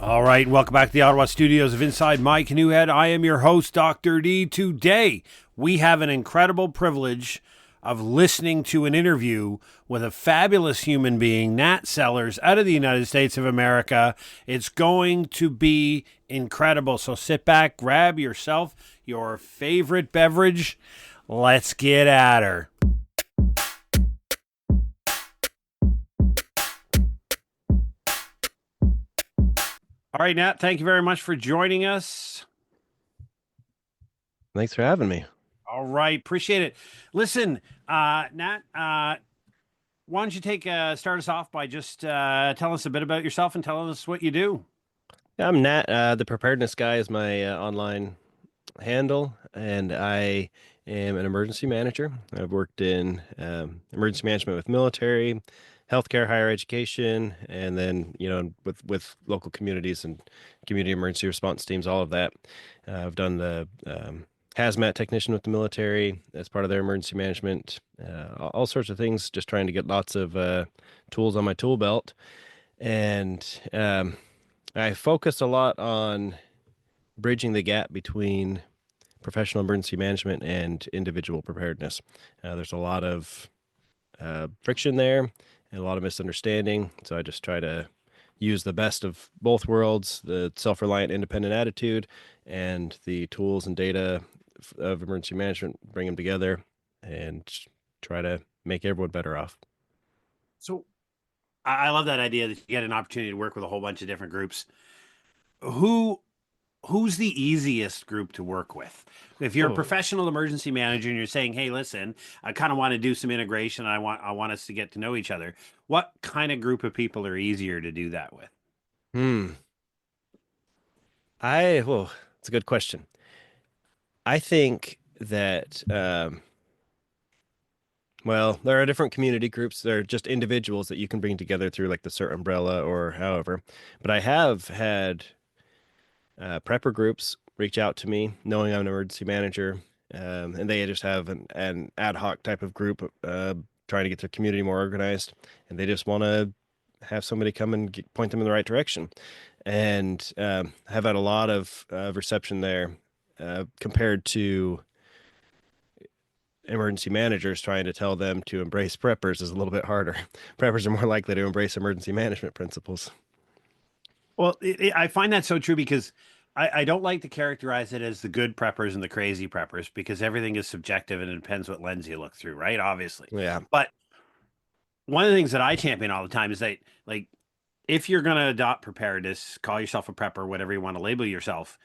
All right, welcome back to the Ottawa studios of Inside My Canoe Head. I am your host, Dr. D. Today, we have an incredible privilege of listening to an interview with a fabulous human being, Nat Sellers, out of the United States of America. It's going to be incredible. So sit back, grab yourself your favorite beverage. Let's get at her. All right, Nat, thank you very much for joining us. Thanks for having me. All right, appreciate it. Listen, Nat, why don't you start us off by just telling us a bit about yourself and telling us what you do? Yeah, I'm Nat. The Preparedness Guy is my online handle, and I am an emergency manager. I've worked in emergency management with military, healthcare, higher education, and then with local communities and community emergency response teams, all of that. I've done the hazmat technician with the military as part of their emergency management, all sorts of things, just trying to get lots of tools on my tool belt. And I focus a lot on bridging the gap between professional emergency management and individual preparedness. There's a lot of friction there and a lot of misunderstanding. So I just try to use the best of both worlds, the self-reliant, independent attitude and the tools and data of emergency management, bring them together and try to make everyone better off. So I love that idea that you get an opportunity to work with a whole bunch of different groups. Who's the easiest group to work with? If you're a professional emergency manager and you're saying, "Hey, listen, I kind of want to do some integration. I want us to get to know each other." What kind of group of people are easier to do that with? It's a good question. I think that there are different community groups. There are just individuals that you can bring together through like the CERT umbrella or however. But I have had prepper groups reach out to me knowing I'm an emergency manager, and they just have an ad hoc type of group trying to get their community more organized, and they just want to have somebody come and point them in the right direction. And have had a lot of reception there compared to emergency managers trying to tell them to embrace preppers is a little bit harder. Preppers are more likely to embrace emergency management principles. Well, I find that so true because I don't like to characterize it as the good preppers and the crazy preppers because everything is subjective and it depends what lens you look through, right? Obviously. Yeah. But one of the things that I champion all the time is that, like, if you're going to adopt preparedness, call yourself a prepper, whatever you want to label yourself,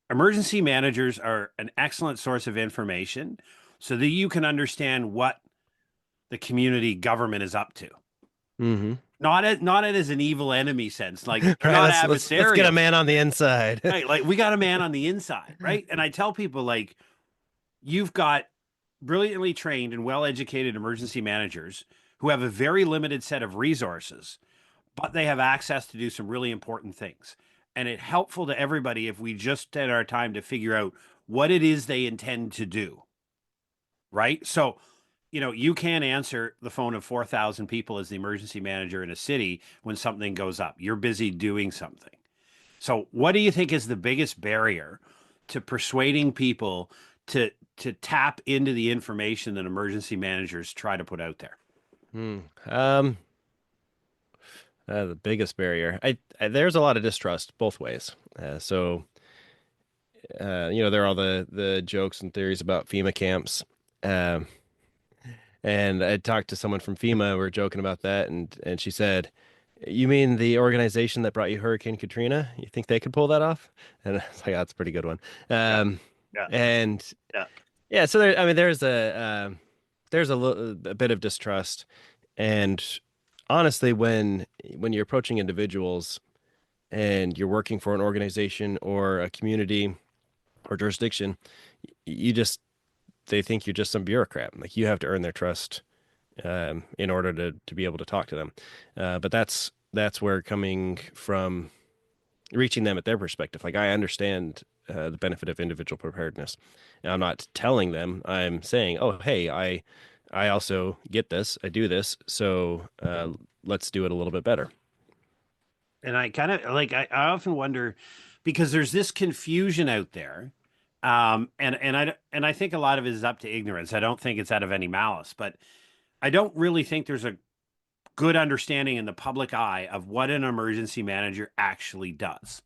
emergency managers are an excellent source of information so that you can understand what the community government is up to. Mm-hmm. Not it as an evil enemy sense, like right, not let's adversarial. get a man on the inside. Right, like we got a man on the inside, right? And I tell people, like, you've got brilliantly trained and well-educated emergency managers who have a very limited set of resources, but they have access to do some really important things. And it's helpful to everybody if we just take our time to figure out what it is they intend to do, right? So, you can't answer the phone of 4,000 people as the emergency manager in a city when something goes up. You're busy doing something. So what do you think is the biggest barrier to persuading people to tap into the information that emergency managers try to put out there? The biggest barrier. There's a lot of distrust both ways. There are all the jokes and theories about FEMA camps. And I talked to someone from FEMA. We were joking about that, and she said, "You mean the organization that brought you Hurricane Katrina? You think they could pull that off?" And I was like, "That's a pretty good one." Yeah. And Yeah. yeah, so there's a bit of distrust, and honestly, when you're approaching individuals and you're working for an organization or a community or jurisdiction, they think you're just some bureaucrat. Like you have to earn their trust in order to be able to talk to them. But that's where coming from, reaching them at their perspective. Like I understand the benefit of individual preparedness. And I'm not telling them. I'm saying, oh, hey, I also get this. I do this. So let's do it a little bit better. And I kind of like I often wonder because there's this confusion out there. And I think a lot of it is up to ignorance. I don't think it's out of any malice, but I don't really think there's a good understanding in the public eye of what an emergency manager actually does.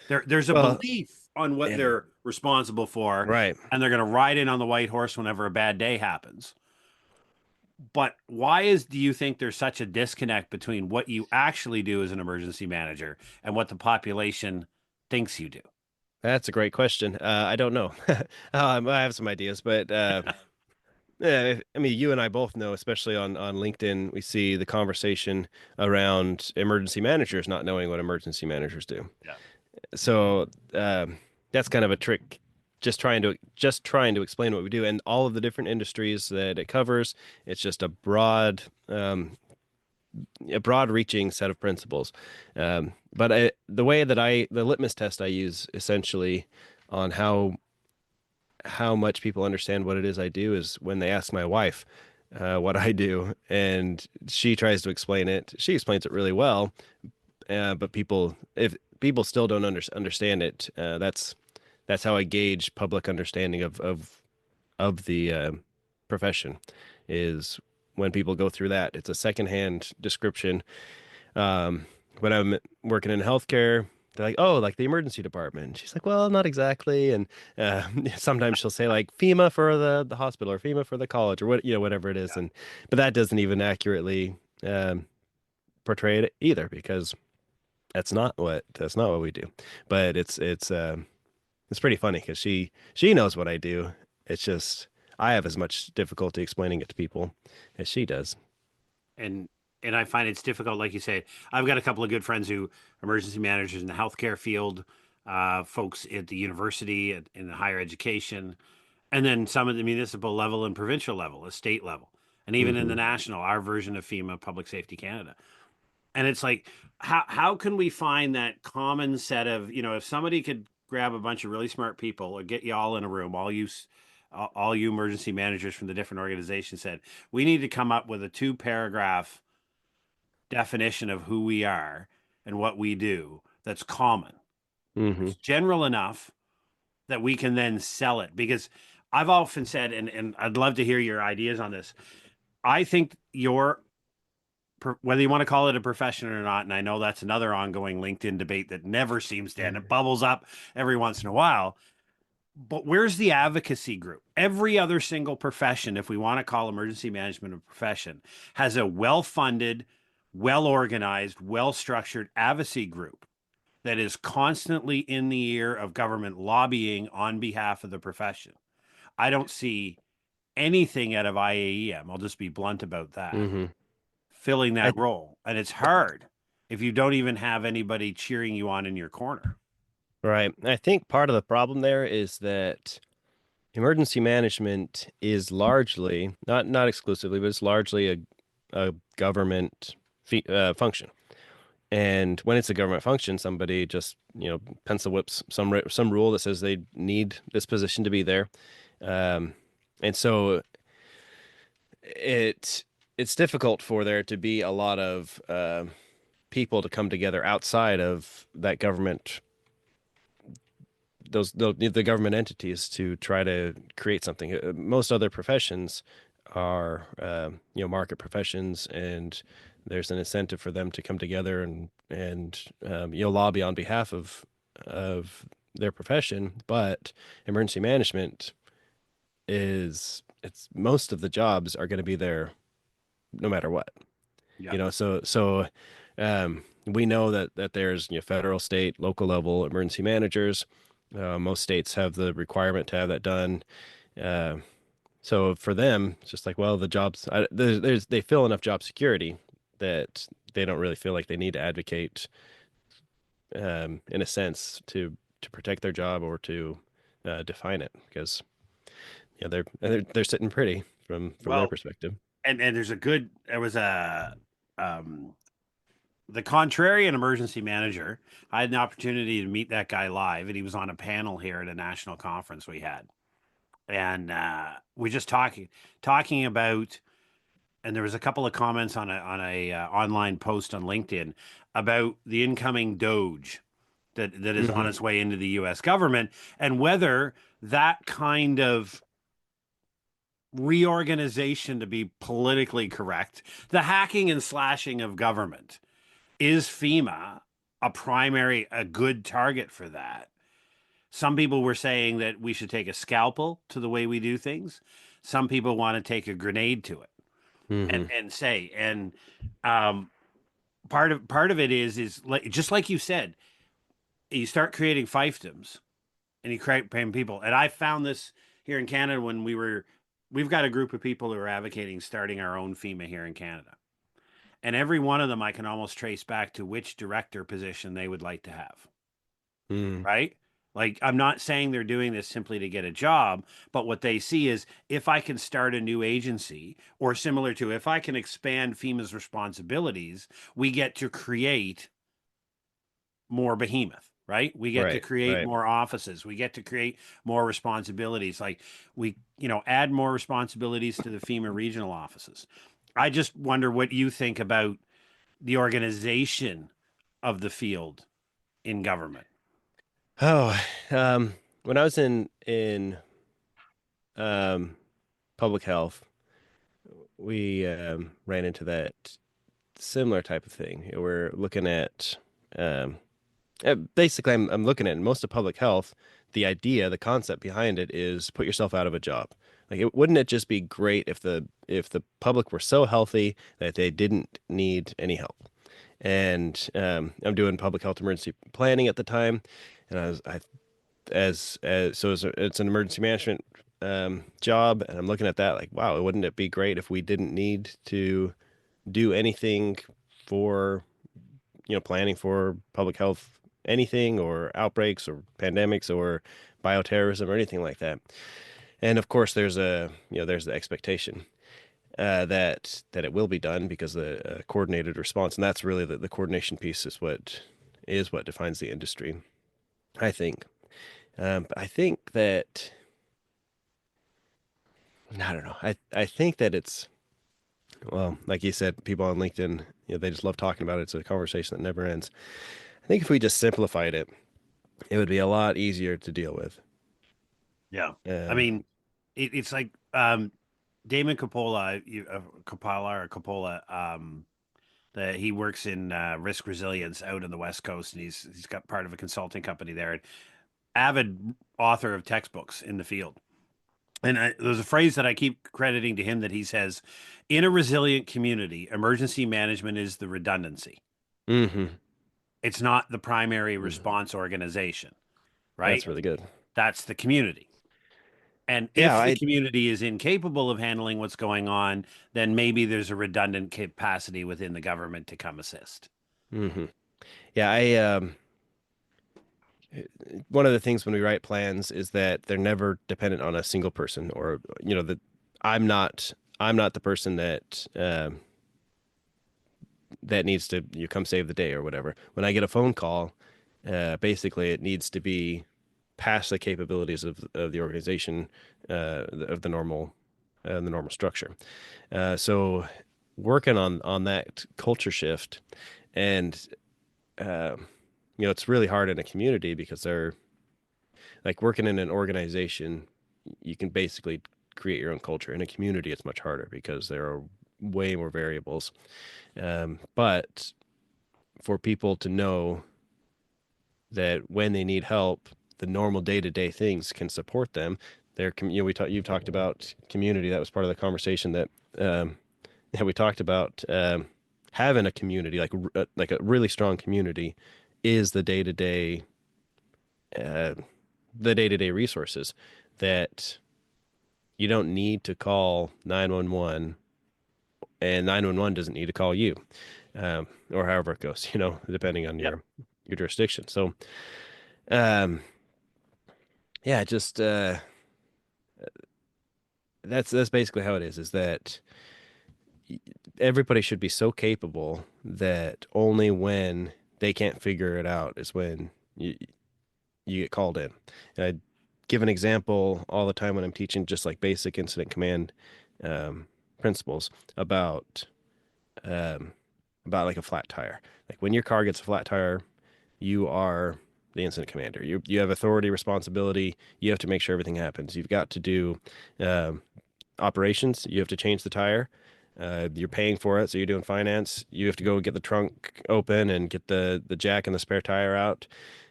There's a Well, belief on what yeah, they're responsible for, right. and they're going to ride in on the white horse whenever a bad day happens. But why is do you think there's such a disconnect between what you actually do as an emergency manager and what the population thinks you do? That's a great question. I don't know. I have some ideas, but yeah, I mean, you and I both know, especially on LinkedIn, we see the conversation around emergency managers not knowing what emergency managers do. Yeah. So that's kind of a trick. Just trying to explain what we do and all of the different industries that it covers. It's just a broad reaching set of principles. The litmus test I use essentially on how much people understand what it is I do is when they ask my wife what I do, and she tries to explain it. She explains it really well, but if people still don't understand it, that's how I gauge public understanding of the profession is when people go through that. It's a secondhand description. Um, when I'm working in healthcare, they're like, "Oh, like the emergency department." She's like, "Well, not exactly." And sometimes she'll say like FEMA for the hospital or FEMA for the college or whatever it is. And but that doesn't even accurately um, portray it either because that's not what we do. But it's pretty funny because she knows what I do. It's just I have as much difficulty explaining it to people as she does. and and I find it's difficult, like you say. I've got a couple of good friends who are emergency managers in the healthcare field, folks at the university, in the higher education, and then some at the municipal level and provincial level, the state level, and even in the Hmm. national, our version of FEMA, Public Safety Canada. And it's like, how can we find that common set of, if somebody could grab a bunch of really smart people or get you all in a room, all you emergency managers from the different organizations said, we need to come up with a 2 paragraph definition of who we are and what we do that's common. Hmm. It's general enough that we can then sell it. Because I've often said, and I'd love to hear your ideas on this. I think whether you want to call it a profession or not, and I know that's another ongoing LinkedIn debate that never seems to end. It bubbles up every once in a while. But where's the advocacy group? Every other single profession, if we want to call emergency management a profession, has a well funded, well organized, well structured advocacy group that is constantly in the ear of government lobbying on behalf of the profession. I don't see anything out of IAEM. I'll just be blunt about that, Hmm. filling I that role. And it's hard if you don't even have anybody cheering you on in your corner. Right. I think part of the problem there is that emergency management is largely, not exclusively, but it's largely a government function. And when it's a government function, somebody just, pencil whips some rule that says they need this position to be there. Um, and so it's difficult for there to be a lot of people to come together outside of that government, the government entities to try to create something. Most other professions are market professions, and there's an incentive for them to come together and lobby on behalf of their profession. But emergency management is it's most of the jobs are going to be there no matter what. Yeah. We know that there's federal, state, local level emergency managers. Most states have the requirement to have that done. Uh, so for them, it's just like, well, the jobs they fill enough job security that they don't really feel like they need to advocate, in a sense, to protect their job or to define it because they're sitting pretty from their Well, perspective. and there was a um the contrarian emergency manager. I had an opportunity to meet that guy live, and he was on a panel here at a national conference we had. And we just talking about, and there was a couple of comments on a online post on LinkedIn about the incoming Doge that is on Hmm. its way into the U.S. government, and whether that kind of reorganization, to be politically correct, the hacking and slashing of government, is FEMA a good target for that? Some people were saying that we should take a scalpel to the way we do things. Some people want to take a grenade to it Hmm. and um, part of it is like, just like you said, you start creating fiefdoms and you create paying people. And I found this here in Canada when we've got a group of people who are advocating starting our own FEMA here in Canada. And every one of them I can almost trace back to which director position they would like to have, Hmm. right? Like, I'm not saying they're doing this simply to get a job, but what they see is if I can start a new agency, or similar to if I can expand FEMA's responsibilities, we get to create more behemoth, right? We get to Right, create right. more offices. We get to create more responsibilities. Like add more responsibilities to the FEMA regional offices. I just wonder what you think about the organization of the field in government. Oh, when I was in um public health, we ran into that similar type of thing. We're looking at um, basically, I'm looking at most of public health. The idea, the concept behind it is put yourself out of a job. Like, wouldn't it just be great if the public were so healthy that they didn't need any help? And I'm doing public health emergency planning at the time, and I as so it's an emergency management job, and I'm looking at that like, wow, wouldn't it be great if we didn't need to do anything for planning for public health, anything or outbreaks or pandemics or bioterrorism or anything like that. And of course, there's the expectation that it will be done because the coordinated response, and that's really the coordination piece is what defines the industry, I think. But I think that I don't know. I think that it's well, like you said, people on LinkedIn, they just love talking about it. It's a conversation that never ends. I think if we just simplified it, it would be a lot easier to deal with. Yeah. I Um, mean, it's like Damon Coppola, Coppola, that he works in risk resilience out in the West Coast, and he's got part of a consulting company there, and avid author of textbooks in the field. And there's a phrase that I keep crediting to him that he says, "In a resilient community, emergency management is the redundancy. hmm It's not the primary hmm response organization, That's right? really good. That's the community." And Yeah, if the I community is incapable of handling what's going on, then maybe there's a redundant capacity within the government to come assist. hmm yeah, I one of the things when we write plans is that they're never dependent on a single person or that I'm not the person that needs to come save the day or whatever. When I get a phone call, basically it needs to be past the capabilities of the organization of the normal structure. So working on that culture shift and uh, it's really hard in a community because they're like working in an organization, you can basically create your own culture. In a community, it's much harder because there are way more variables. But for people to know that when they need help, the normal day-to-day things can support them. You've talked about community. That was part of the conversation that we talked about. Having a community, like a really strong community, is uh, the day-to-day resources that you don't need to call 911 and 911 doesn't need to call you, or however it goes, depending on Yep. your jurisdiction. So, um, yeah, just that's basically how it is that everybody should be so capable that only when they can't figure it out is when you get called in. And I give an example all the time when I'm teaching just like basic incident command. Um, principles about um, like a flat tire. Like when your car gets a flat tire, you are the incident commander. You have authority, responsibility. You have to make sure everything happens. You've got to do um, operations. You have to change the tire. You're paying for it, so you're doing finance. You have to go get the trunk open and get the jack and the spare tire out.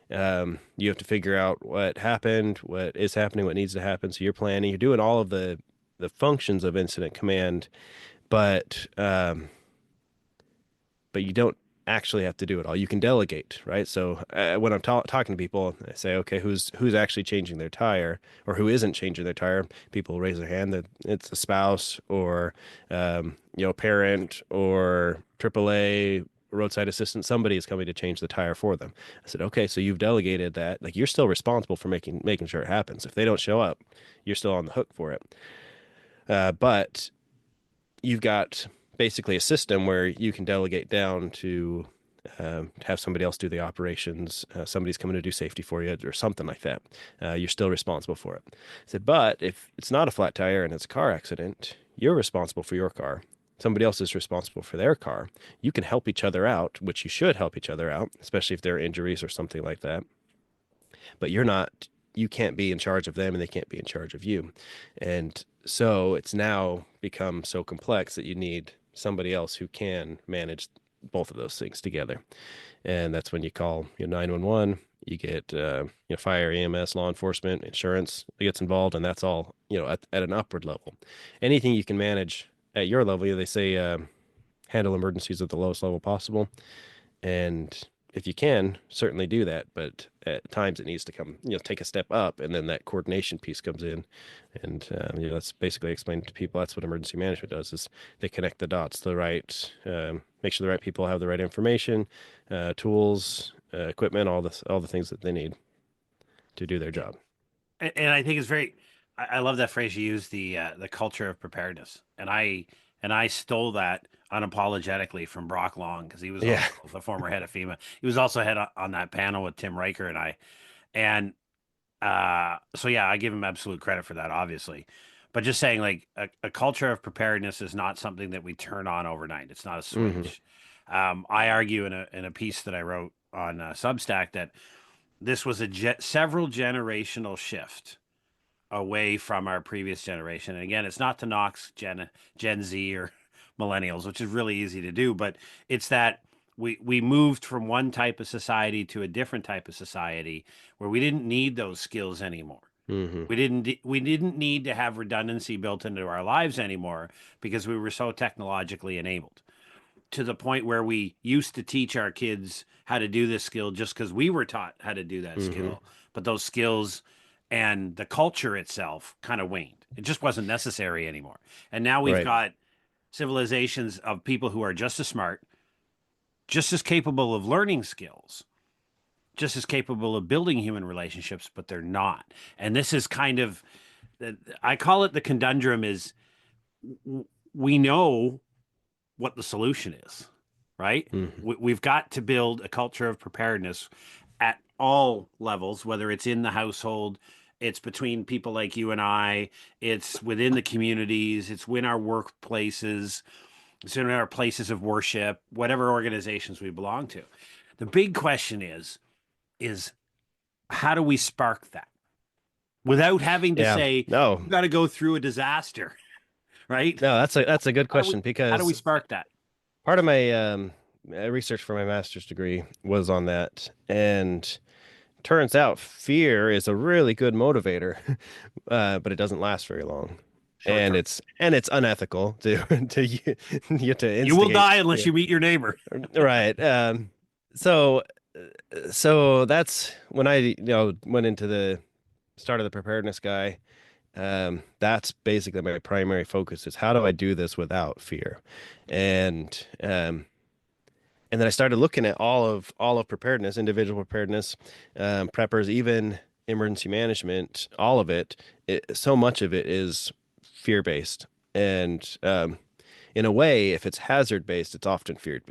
You have to figure out what happened, what is happening, what needs to happen. So you're planning. You're doing all of the functions of incident command, but you don't actually have to do it all. You can delegate, right? So when I'm talking to people, I say, okay, who's actually changing their tire, or who isn't changing their tire? People raise their hand that it's a spouse, or parent, or AAA, roadside assistant. Somebody is coming to change the tire for them. I said, okay, so you've delegated that. Like you're still responsible for making sure it happens. If they don't show up, you're still on the hook for it. But you've got basically a system where you can delegate down to have somebody else do the operations. Somebody's coming to do safety for you or something like that. You're still responsible for it. I said, but if it's not a flat tire and it's a car accident, you're responsible for your car. Somebody else is responsible for their car. You can help each other out, which you should help each other out, especially if there are injuries or something like that. But you can't be in charge of them and they can't be in charge of you. And so it's now become so complex that you need somebody else who can manage both of those things together. And that's when you call 911, you get fire, EMS, law enforcement, insurance gets involved, and that's all at an upward level. Anything you can manage at your level, they say handle emergencies at the lowest level possible. And if you can, certainly do that. But at times it needs to come, take a step up, and then that coordination piece comes in. And that's basically explained to people. That's what emergency management does: is they connect the dots, make sure the right people have the right information, tools, equipment, all the things that they need to do their job. And I think it's very. I love that phrase you used, the culture of preparedness, and I stole that unapologetically from Brock Long, because he was Yeah. also the former head of FEMA. He was also head on that panel with Tim Riker and I, and so yeah, I give him absolute credit for that, obviously. But just saying, like a culture of preparedness is not something that we turn on overnight. It's not a Hmm. switch. I argue in a piece that I wrote on Substack that this was a several generational shift away from our previous generation. And again, it's not to knock Gen Z or millennials, which is really easy to do, but it's that we moved from one type of society to a different type of society where we didn't need those skills anymore. Hmm. We didn't need to have redundancy built into our lives anymore because we were so technologically enabled, to the point where we used to teach our kids how to do this skill just because we were taught how to do that Hmm. skill. But those skills and the culture itself kind of waned. It just wasn't necessary anymore. And now we've Right. got civilizations of people who are just as smart, just as capable of learning skills, just as capable of building human relationships, but they're not. And this is kind of, I call it the conundrum, is we know what the solution is, right? Hmm. We've got to build a culture of preparedness at all levels, whether it's in the household, it's between people like you and I, it's within the communities, it's in our workplaces, it's in our places of worship, whatever organizations we belong to. The big question is how do we spark that without having to Yeah. say No. you got to go through a disaster, right? No, that's a good How do we question how do we because spark that? part of my research for my master's degree was on that, and turns out fear is a really good motivator, but it doesn't last very long, Short and term. it's unethical to to You will instigate die unless fear. you meet your neighbor. Right. So that's when I went into the start of the preparedness guy. That's basically my primary focus is how do I do this without fear, and and then I started looking at all of preparedness, individual preparedness, preppers, even emergency management, all of it. So much of it is fear based, and in a way, if it's hazard based, it's often fear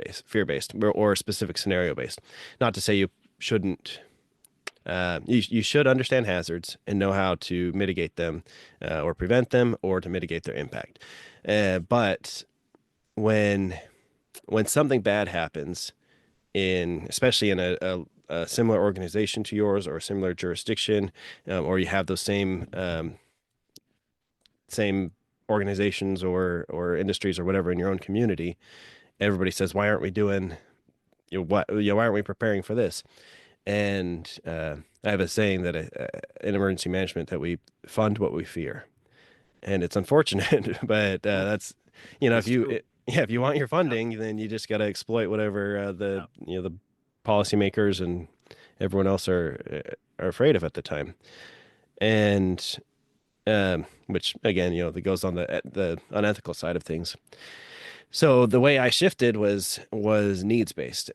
based, or specific scenario based. Not to say you shouldn't You should understand hazards and know how to mitigate them, or prevent them, or to mitigate their impact. But when something bad happens especially in a similar organization to yours or a similar jurisdiction, or you have those same organizations or industries or whatever in your own community, everybody says, "Why aren't we doing why aren't we preparing for this?" And I have a saying that in emergency management that we fund what we fear, and it's unfortunate, but that's if It's true. yeah, if you want your Yep. funding, then you just got to exploit whatever Yep. the policymakers and everyone else are afraid of at the time, and which again, that goes on the unethical side of things. So the way I shifted was needs based,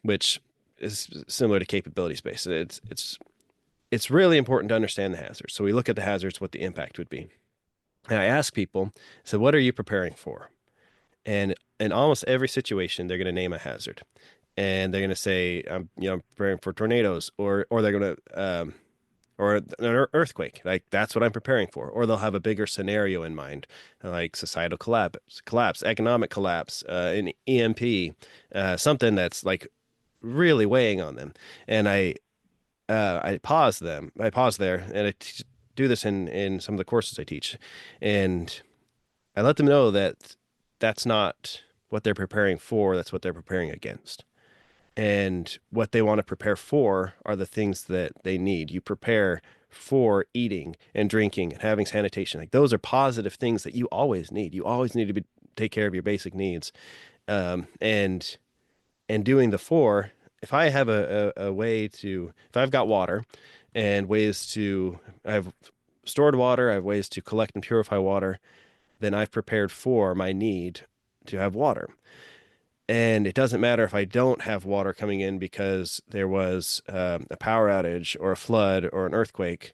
which is similar to capabilities based. It's really important to understand the hazards. So we look at the hazards, what the impact would be. And I ask people, so what are you preparing for? And in almost every situation, they're going to name a hazard, and they're going to say, I'm preparing for tornadoes, or they're going to, or an earthquake. Like that's what I'm preparing for. Or they'll have a bigger scenario in mind, like societal collapse, economic collapse, an EMP, something that's like really weighing on them. And I pause them. I pause there, and do this in some of the courses I teach, and I let them know that that's not what they're preparing for. That's what they're preparing against. And what they want to prepare for are the things that they need. You prepare for eating and drinking and having sanitation. Like those are positive things that you always need. You always need to take care of your basic needs. And doing the four, if I have a way to, if I've got water and I have stored water, I have ways to collect and purify water, then I've prepared for my need to have water. And it doesn't matter if I don't have water coming in because there was a power outage or a flood or an earthquake.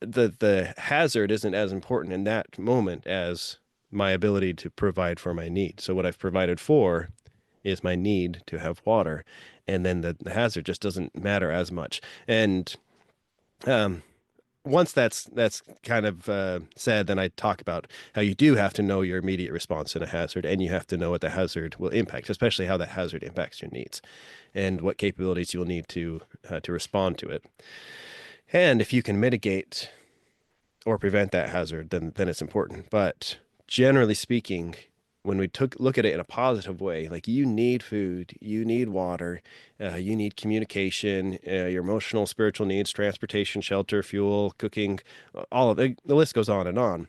The hazard isn't as important in that moment as my ability to provide for my need. So what I've provided for is my need to have water, and then the hazard just doesn't matter as much. And um, once that's kind of said, then I talk about how you do have to know your immediate response in a hazard, and you have to know what the hazard will impact, especially how that hazard impacts your needs, and what capabilities you'll need to respond to it. And if you can mitigate or prevent that hazard, then it's important. But generally speaking, when we look at it in a positive way, like you need food, you need water, you need communication, your emotional, spiritual needs, transportation, shelter, fuel, cooking, all of it, the list goes on and on.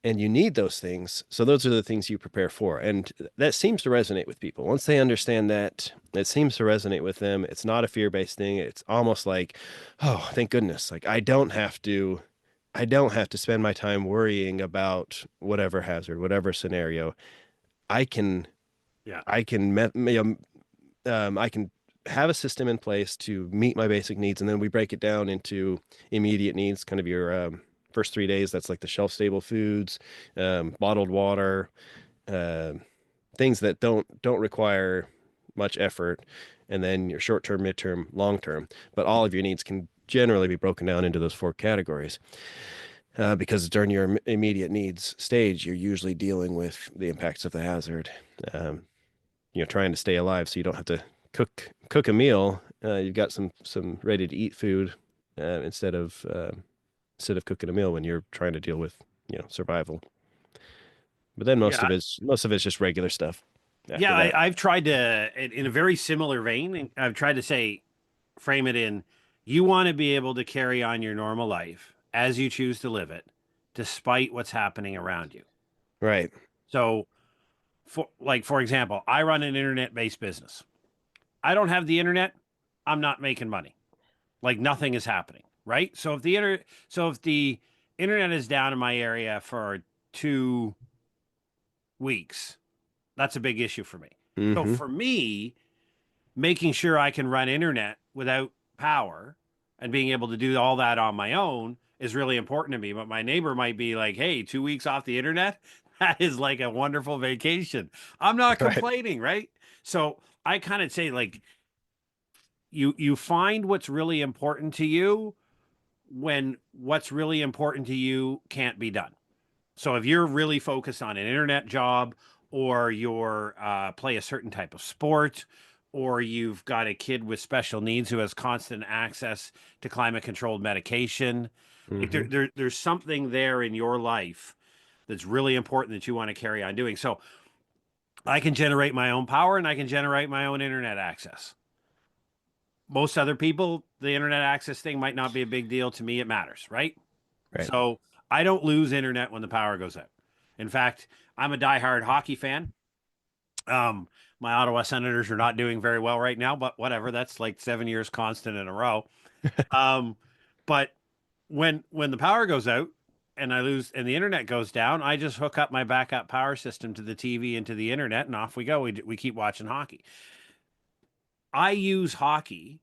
And you need those things. So those are the things you prepare for. And that seems to resonate with people. Once they understand that, it seems to resonate with them. It's not a fear-based thing. It's almost like, oh, thank goodness. Like I don't have to spend my time worrying about whatever hazard, whatever scenario. I can Yeah. I can I can have a system in place to meet my basic needs, and then we break it down into immediate needs, kind of your first 3 days. That's like the shelf-stable foods, bottled water, uh, things that don't require much effort, and then your short-term, midterm, long-term. But all of your needs can generally be broken down into those four categories. Because during your immediate needs stage, you're usually dealing with the impacts of the hazard. Um, trying to stay alive, so you don't have to cook a meal. You've got some ready to eat food instead of cooking a meal when you're trying to deal with survival. But then Yeah. most of it's just regular stuff Yeah. after that. I've tried to, in a very similar vein, and I've tried to frame it in, you want to be able to carry on your normal life as you choose to live it, despite what's happening around you. Right. So, for example, I run an internet-based business. I don't have the internet, I'm not making money. Like nothing is happening, right? So if the internet is down in my area for 2 weeks, that's a big issue for me. So Mm-hmm. for me, making sure I can run internet without power and being able to do all that on my own is really important to me. But my neighbor might be like, hey, 2 weeks off the internet, that is like a wonderful vacation. I'm not Right. complaining, right? So I kind of say, like, you find what's really important to you when what's really important to you can't be done. So if you're really focused on an internet job, or you're play a certain type of sport, or you've got a kid with special needs who has constant access to climate controlled medication, like Hmm. there's something there in your life that's really important that you want to carry on doing. So I can generate my own power and I can generate my own internet access. Most other people, the internet access thing might not be a big deal. To me, it matters, right? Right. So I don't lose internet when the power goes out. In fact, I'm a diehard hockey fan. Um, my Ottawa Senators are not doing very well right now, but whatever. That's like 7 years constant in a row. Um, but when the power goes out and I lose and the internet goes down, I just hook up my backup power system to the TV and to the internet, and off we go. We keep watching hockey. I use hockey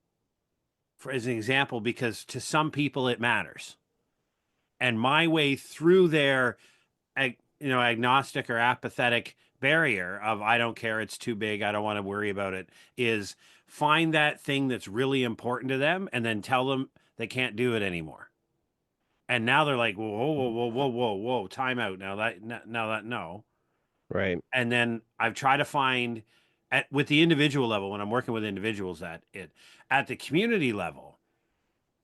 as an example because to some people it matters, and my way through their agnostic or apathetic barrier of I don't care, it's too big, I don't want to worry about it, is find that thing that's really important to them and then tell them they can't do it anymore. And now they're like, whoa, whoa, whoa, whoa, whoa, whoa, time out. No. Right. And then I've tried to find with the individual level, when I'm working with individuals, at the community level,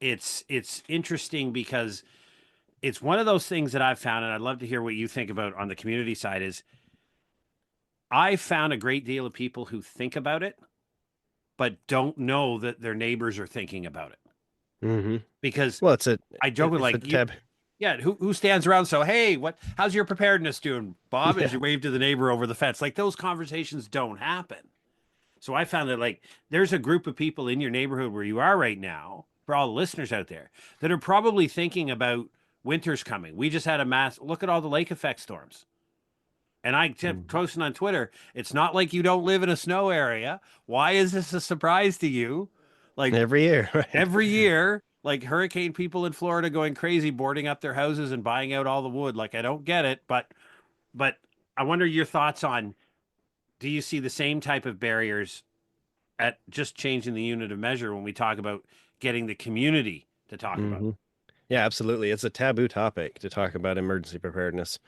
it's interesting because it's one of those things that I've found, and I'd love to hear what you think about on the community side, is I found a great deal of people who think about it, but don't know that their neighbors are thinking about it. Hmm. Because Well, I joke with it's a like you, tab. yeah, who stands around? So hey, how's your preparedness doing, Bob? As Yeah. you wave to the neighbor over the fence, like those conversations don't happen. So I found that like there's a group of people in your neighborhood where you are right now, for all the listeners out there, that are probably thinking about winter's coming. We just had a mass look at all the lake effect storms. And I kept Mhm. posting on Twitter, it's not like you don't live in a snow area. Why is this a surprise to you? Like Every year, right? every year, like hurricane people in Florida going crazy, boarding up their houses and buying out all the wood. Like I don't get it, but I wonder your thoughts on, do you see the same type of barriers at just changing the unit of measure when we talk about getting the community to talk about Hmm. Yeah, absolutely. It's a taboo topic to talk about emergency preparedness.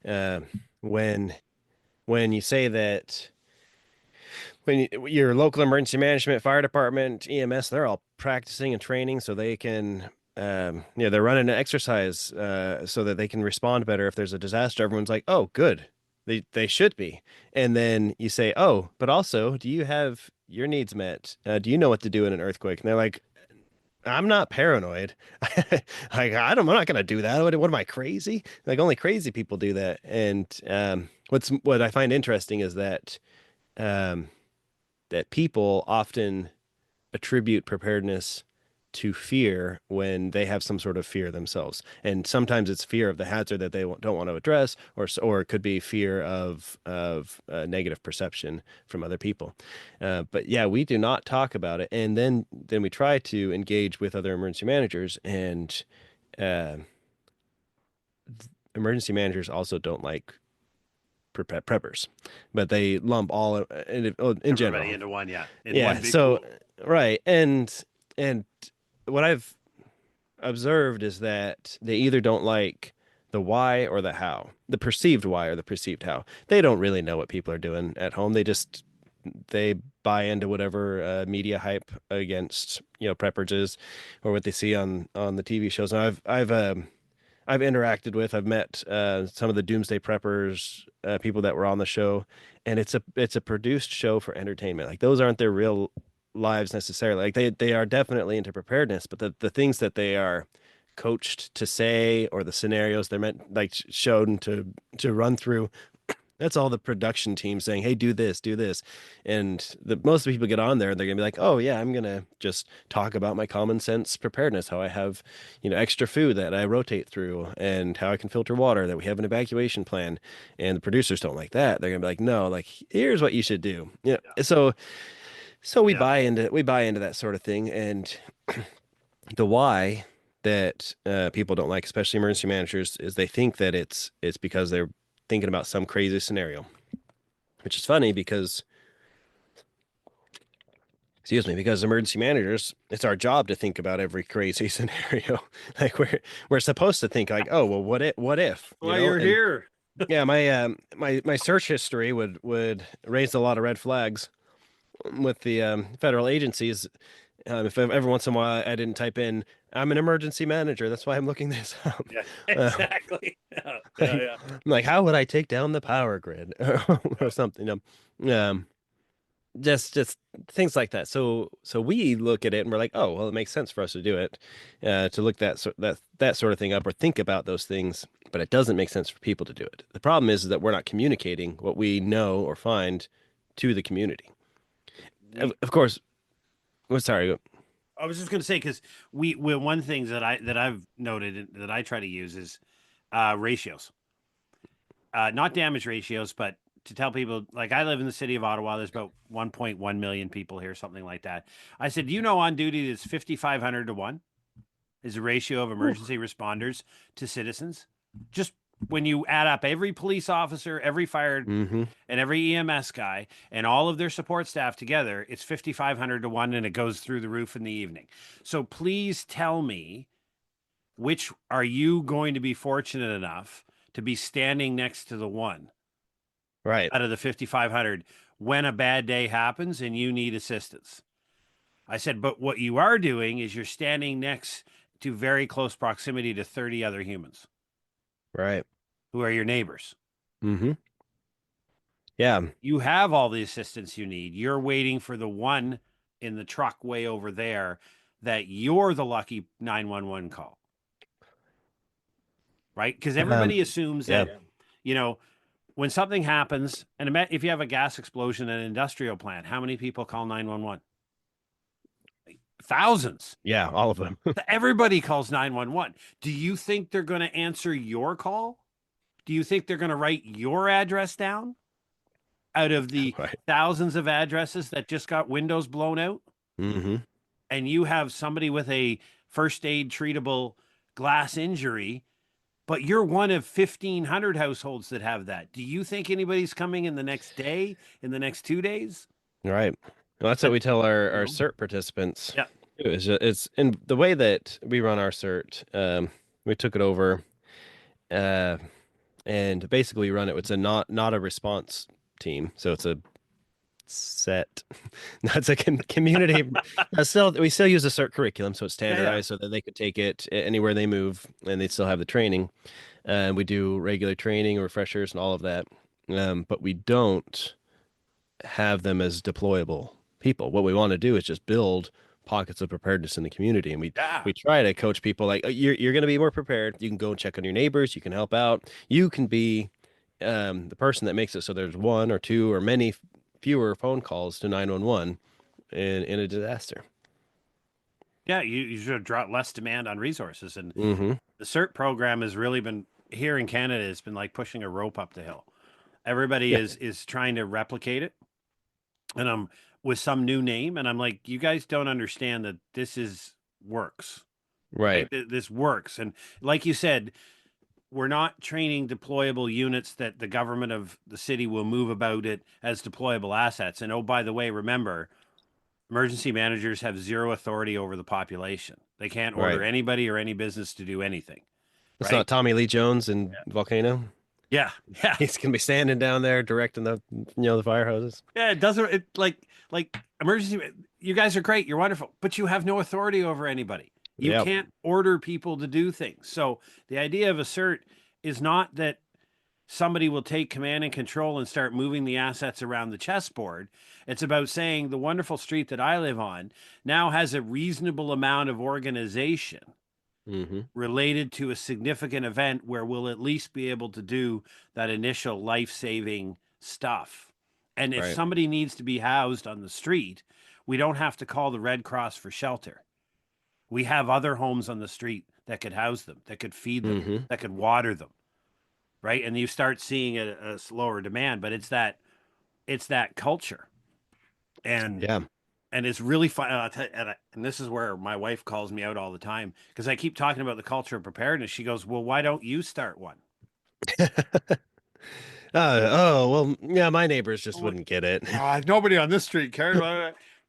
Uh, when when you say that your local emergency management, fire department, EMS, they're all practicing and training so they can, they're running an exercise so that they can respond better if there's a disaster. Everyone's like, oh, good. They should be. And then you say, oh, but also, do you have your needs met? Do you know what to do in an earthquake? And they're like, I'm not paranoid. I'm not gonna do that. What am I crazy? Like only crazy people do that. And what I find interesting is um, that people often attribute preparedness to fear when they have some sort of fear themselves. And sometimes it's fear of the hazard that they don't want to address, or it could be fear of negative perception from other people. But yeah, we do not talk about it, and then we try to engage with other emergency managers, and uh, emergency managers also don't like preppers, but they lump all in everybody general. into one, yeah, in one Yeah. big So pool. right, and what I've observed is that they either don't like the why or the how, the perceived why or the perceived how. They don't really know what people are doing at home. They buy into whatever media hype against preppers is, or what they see on the TV shows. And I've interacted with, I've met some of the Doomsday Preppers, people that were on the show, and it's a produced show for entertainment. Like those aren't their real lives necessarily. Like they are definitely into preparedness, but the things that they are coached to say or the scenarios they're meant like shown to run through, that's all the production team saying, "Hey, do this," and the most of the people get on there and they're gonna be like, "Oh yeah, I'm gonna just talk about my common sense preparedness, how I have, extra food that I rotate through, and how I can filter water, that we have an evacuation plan." And the producers don't like that. They're gonna be like, "No, like here's what you should do." So we Yeah. buy into that sort of thing, and the why that people don't like, especially emergency managers, is they think that it's because they're thinking about some crazy scenario, which is funny because Excuse me, because emergency managers, it's our job to think about every crazy scenario. Like we're supposed to think like, oh, well, what if, Why you're And here. yeah, my search history would raise a lot of red flags with the federal agencies. If every once in a while I didn't type in, I'm an emergency manager, that's why I'm looking this up. Yeah, Uh, exactly. Yeah, yeah, like, yeah. like, how would I take down the power grid or something? Just things like that. So we look at it and we're like, oh, well, it makes sense for us to do it, to look that sort of thing up or think about those things, but it doesn't make sense for people to do it. The problem is that we're not communicating what we know or find to the community. Of, We of course, well, sorry. I was just going to say because we one things that I've noted that I try to use is ratios, not damage ratios, but to tell people like I live in the city of Ottawa. There's about 1.1 million people here, something like that. I said, do you know on duty it's 5,500 to one is the ratio of Ooh. emergency responders to citizens. Just when you add up every police officer, every fire Mm-hmm. and every EMS guy and all of their support staff together, it's 5,500 to one and it goes through the roof in the evening. So please tell me which are you going to be fortunate enough to be standing next to the one Right. out of the 5,500 when a bad day happens and you need assistance. I said, but what you are doing is you're standing next to very close proximity to 30 other humans Right. who are your neighbors. Mm-hmm. Yeah. You have all the assistance you need. You're waiting for the one in the truck way over there that you're the lucky 911 call, right? Because Um, everybody assumes yeah. that, you know, when something happens, and if you have a gas explosion in an industrial plant, how many people call 911? Thousands. Yeah. All of them. Everybody calls 911. Do you think they're going to answer your call? Do you think they're going to write your address down out of the Right. thousands of addresses that just got windows blown out? Mm-hmm. And you have somebody with a first aid treatable glass injury, but you're one of 1,500 households that have that. Do you think anybody's coming in the next day, in the next 2 days? Right. Well, that's what But, we tell you our know, CERT participants. yeah, It's in the way that we run our CERT. We took it over, uh, and basically run it. It's a not a response team, so it's a set. That's a community. Still, we still use the CERT curriculum, so it's yeah, yeah. standardized so that they could take it anywhere they move, and they still have the training. And we do regular training, refreshers, and all of that. But we don't have them as deployable people. What we want to do is just build pockets of preparedness in the community, and Yeah. we try to coach people like, you're going to be more prepared. You can go and check on your neighbors. You can help out. You can be the person that makes it so there's one or two or many fewer phone calls to 911 in a disaster. Yeah, you should draw less demand on resources. And Hmm. the CERT program has really been here in Canada, it's been like pushing a rope up the hill. Everybody Yeah. is trying to replicate it. And I'm with some new name. And I'm like, you guys don't understand that this is works. Right? Right. This works. And like you said, we're not training deployable units that the government of the city will move about it as deployable assets. And oh, by the way, remember, emergency managers have zero authority over the population. They can't order Right. anybody or any business to do anything, It's right? not Tommy Lee Jones in Volcano. Yeah, yeah, He's gonna be standing down there directing the fire hoses. yeah. It doesn't. It like emergency. You guys are great. You're wonderful, but you have no authority over anybody. You Yep. can't order people to do things. So the idea of assert is not that somebody will take command and control and start moving the assets around the chessboard. It's about saying the wonderful street that I live on now has a reasonable amount of organization Hmm. related to a significant event where we'll at least be able to do that initial life-saving stuff. And if Right. somebody needs to be housed on the street, we don't have to call the Red Cross for shelter. We have other homes on the street that could house them, that could feed them, Hmm. that could water them, right? And you start seeing a slower demand, but it's that culture. And Yeah. and it's really fun. And this is where my wife calls me out all the time because I keep talking about the culture of preparedness. She goes, "Well, why don't you start one?" Oh, well, yeah, my neighbors I'm just like, wouldn't get it. nobody on this street cares.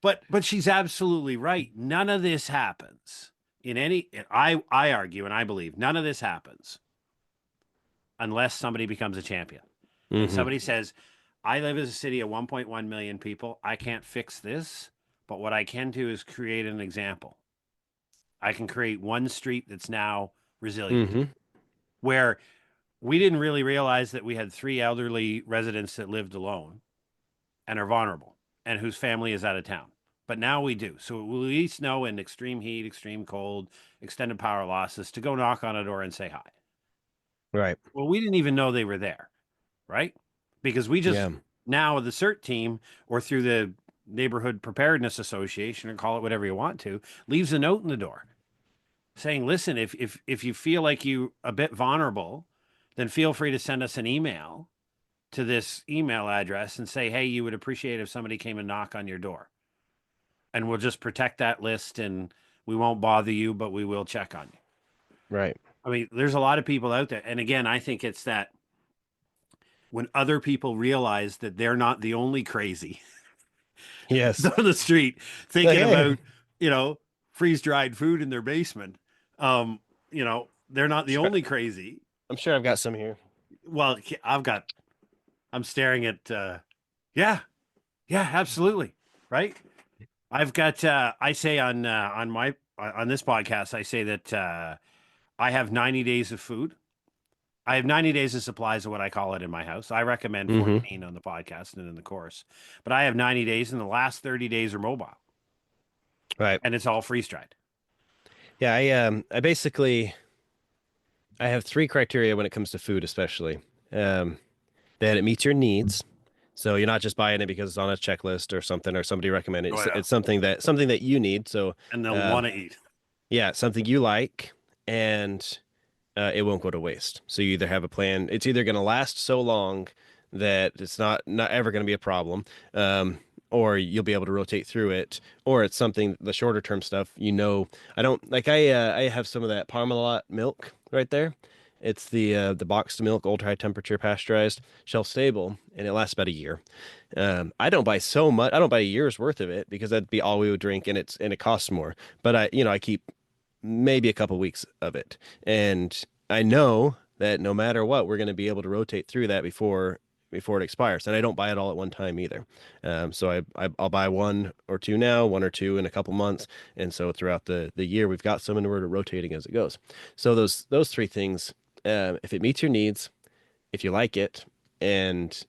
But she's absolutely right. None of this happens in any. I argue and I believe none of this happens unless somebody becomes a champion and Hmm. somebody says, "I live in a city of 1.1 million people. I can't fix this, but what I can do is create an example. I can create one street that's now resilient." Hmm. Where we didn't really realize that we had three elderly residents that lived alone and are vulnerable and whose family is out of town. But now we do. So we at least know in extreme heat, extreme cold, extended power losses to go knock on a door and say hi. Right. Well, we didn't even know they were there, right? Because we just Yeah. now the CERT team or through the neighborhood preparedness association or call it whatever you want to leaves a note in the door saying, listen, if you feel like you a bit vulnerable, then feel free to send us an email to this email address and say, hey, you would appreciate if somebody came and knock on your door. And we'll just protect that list and we won't bother you, but we will check on you. Right. I mean, there's a lot of people out there. And again, I think it's that when other people realize that they're not the only crazy Yes. on the street Like, thinking hey, about, you know, freeze dried food in their basement, they're not the sure. only crazy. I'm sure I've got some here. Well, I'm staring at, yeah, yeah, absolutely. Right. I've got, I say on this podcast, I say that, I have 90 days of food. I have 90 days of supplies of what I call it in my house. I recommend Hmm. 14 on the podcast and in the course, but I have 90 days and the last 30 days are mobile Right. and it's all freeze dried. Yeah. I basically I have three criteria when it comes to food, especially that it meets your needs. So you're not just buying it because it's on a checklist or something or somebody recommended. Oh, It's, yeah. it's something that you need. So And they'll um, want to eat. yeah, something you like, and it won't go to waste. So you either have a plan. It's either going to last so long that it's not ever going to be a problem, or you'll be able to rotate through it, or it's something the shorter term stuff. I don't like. I have some of that Parmalat milk right there. It's the boxed milk, ultra high temperature pasteurized, shelf stable, and it lasts about a year. I don't buy so much. I don't buy a year's worth of it because that'd be all we would drink, and it costs more. But I keep maybe a couple weeks of it. And I know that no matter what, we're going to be able to rotate through that before it expires. And I don't buy it all at one time either. So I'll buy one or two now, one or two in a couple months. And so throughout the year, we've got some and we're rotating as it goes. So those three things, if it meets your needs, if you like it, and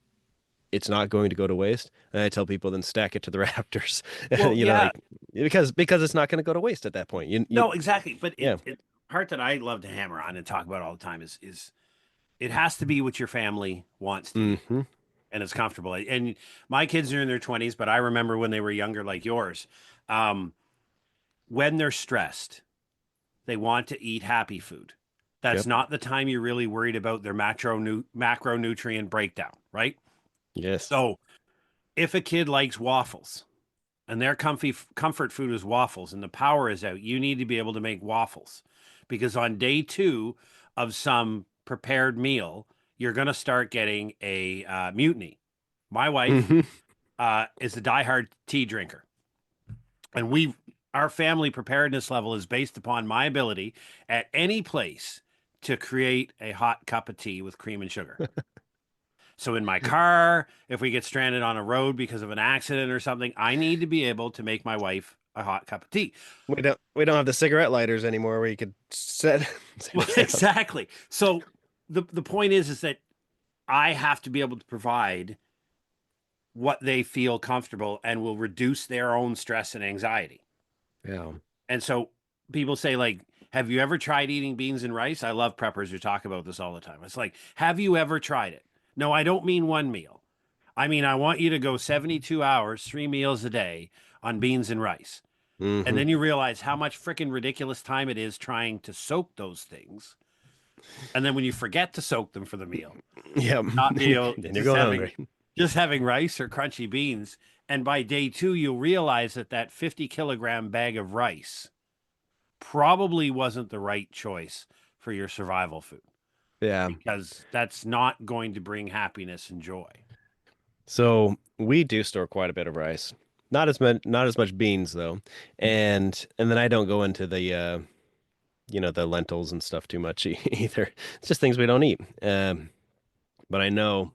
it's not going to go to waste. And I tell people then stack it to the rafters, Well, yeah, like because it's not going to go to waste at that point. no, exactly. But Yeah. it part that I love to hammer on and talk about all the time is it has to be what your family wants to eat Hmm. and it's comfortable. And my kids are in their 20s, but I remember when they were younger, like yours, um, when they're stressed, they want to eat happy food. That's Yep. not the time you're really worried about their macronutrient breakdown, right? Yes. So if a kid likes waffles and their comfort food is waffles and the power is out, you need to be able to make waffles because on day two of some prepared meal, you're going to start getting a mutiny. My wife Hmm. is a diehard tea drinker, and our family preparedness level is based upon my ability at any place to create a hot cup of tea with cream and sugar. So in my car, if we get stranded on a road because of an accident or something, I need to be able to make my wife a hot cup of tea. We don't have the cigarette lighters anymore where you could set Well, it down. exactly. So the point is that I have to be able to provide what they feel comfortable and will reduce their own stress and anxiety. Yeah. And so people say like, have you ever tried eating beans and rice? I love preppers who talk about this all the time. It's like, have you ever tried it? No, I don't mean one meal. I mean, I want you to go 72 hours, 3 meals a day on beans and rice. And Hmm. then you realize how much freaking ridiculous time it is trying to soak those things. And then when you forget to soak them for the meal, Yeah. not be able Then you're going hungry. just having rice or crunchy beans. And by day two, you'll realize that that 50-kilogram bag of rice probably wasn't the right choice for your survival food Yeah. because that's not going to bring happiness and joy. So we do store quite a bit of rice. not as much beans though, and then I don't go into the the lentils and stuff too much either. It's just things we don't eat. But I know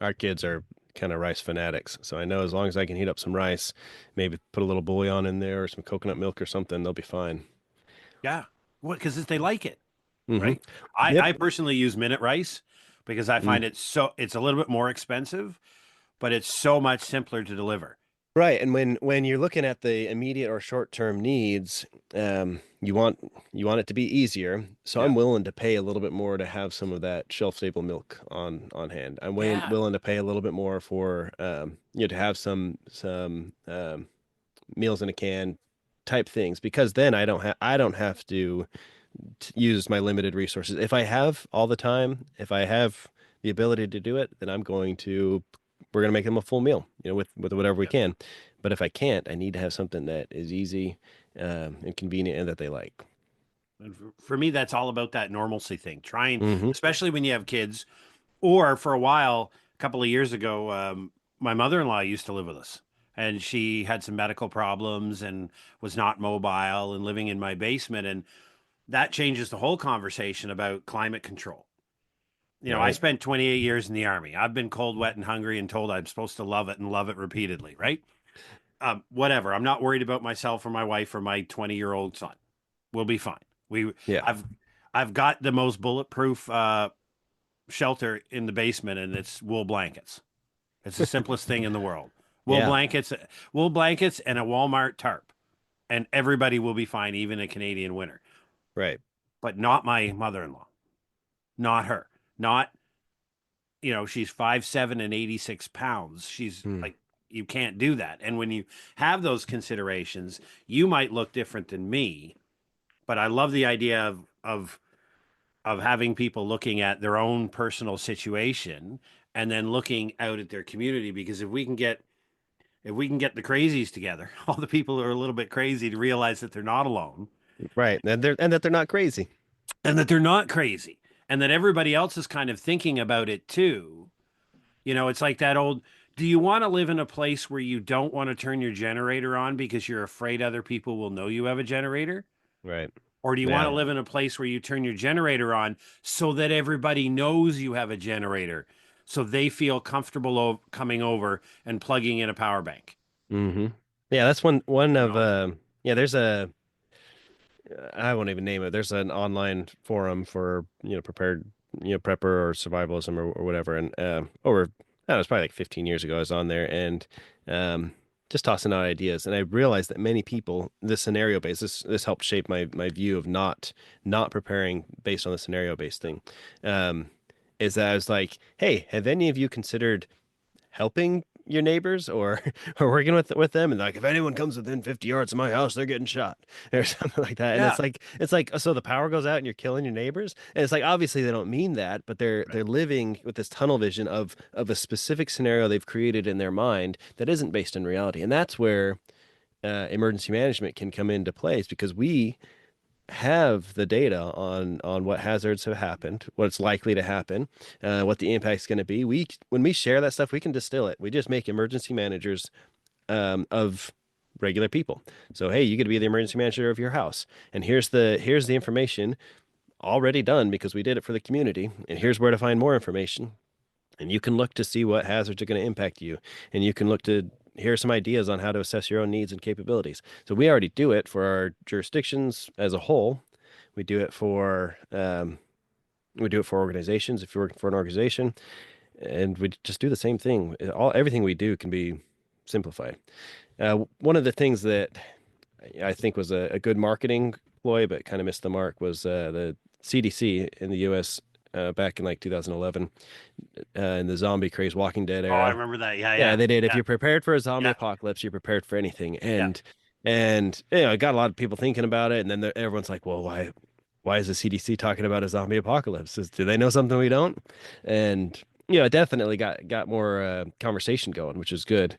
our kids are kind of rice fanatics, so I know as long as I can heat up some rice, maybe put a little bouillon in there or some coconut milk or something, they'll be fine. Yeah. What? Because they like it, Hmm. right? I Yep. I personally use minute rice because I Mm. find it's a little bit more expensive, but it's so much simpler to deliver. Right, and when you're looking at the immediate or short-term needs, you want it to be easier. So Yeah. I'm willing to pay a little bit more to have some of that shelf-stable milk on hand. I'm Yeah. willing to pay a little bit more for to have some meals in a can type things because then I don't have to use my limited resources. If I have all the time, if I have the ability to do it, then we're gonna make them a full meal, with whatever we Yeah. can. But if I can't, I need to have something that is easy, and convenient and that they like. And for me, that's all about that normalcy thing. Trying, Hmm. especially when you have kids, or for a while, a couple of years ago, my mother-in-law used to live with us, and she had some medical problems and was not mobile and living in my basement, and that changes the whole conversation about climate control. I Right. spent 28 years in the army. I've been cold, wet, and hungry and told I'm supposed to love it and love it repeatedly, right? Whatever. I'm not worried about myself or my wife or my 20-year-old son. We'll be fine. We, Yeah. I've, I've got the most bulletproof shelter in the basement, and it's wool blankets. It's the simplest thing in the world. Wool Yeah. blankets, wool blankets, and a Walmart tarp, and everybody will be fine, even a Canadian winter. Right. But not my mother-in-law. Not her. Not she's 5'7" and 86 pounds. She's Hmm. like, you can't do that. And when you have those considerations, you might look different than me. But I love the idea of having people looking at their own personal situation and then looking out at their community, because if we can get the crazies together, all the people who are a little bit crazy, to realize that they're not alone Right. And that they're not crazy. and that they're not crazy and that everybody else is kind of thinking about it too. It's like that old, do you want to live in a place where you don't want to turn your generator on because you're afraid other people will know you have a generator? Right. Or do you want to Yeah. live in a place where you turn your generator on so that everybody knows you have a generator, so they feel comfortable coming over and plugging in a power bank? Hmm. Yeah, that's one You of know? yeah, there's a I won't even name it. There's an online forum for, prepared, prepper or survivalism or whatever. And over, I don't know, it's probably like 15 years ago, I was on there and um, just tossing out ideas. And I realized that many people, this scenario based, this helped shape my view of not preparing based on the scenario based thing. Um, is that I was like, hey, have any of you considered helping your neighbors or or working with them, and like if anyone comes within 50 yards of my house they're getting shot or something like that, and Yeah. it's like so the power goes out and you're killing your neighbors, and it's like obviously they don't mean that, but they're Right. living with this tunnel vision of a specific scenario they've created in their mind that isn't based in reality, and that's where emergency management can come into place because we have the data on what hazards have happened, what's likely to happen, what the impact's going to be. When we share that stuff, we can distill it. We just make emergency managers of regular people. So hey, you get to be the emergency manager of your house, and here's the information already done because we did it for the community, and here's where to find more information. And you can look to see what hazards are going to impact you, and you can look to hear some ideas on how to assess your own needs and capabilities. So we already do it for our jurisdictions as a whole. We do it for organizations if you're working for an organization, and we just do the same thing. Everything we do can be simplified. One of the things that I think was a good marketing ploy, but kind of missed the mark, was the CDC in the U.S. Back in like 2011, in the zombie craze, Walking Dead Oh, I era. remember that. Yeah, Yeah, yeah, they did. If yeah, you're prepared for a zombie yeah, apocalypse, you're prepared for anything. yeah. And it got a lot of people thinking about it, and then everyone's like, "Well, why is the CDC talking about a zombie apocalypse? Do they know something we don't?" And it definitely got more conversation going, which is good.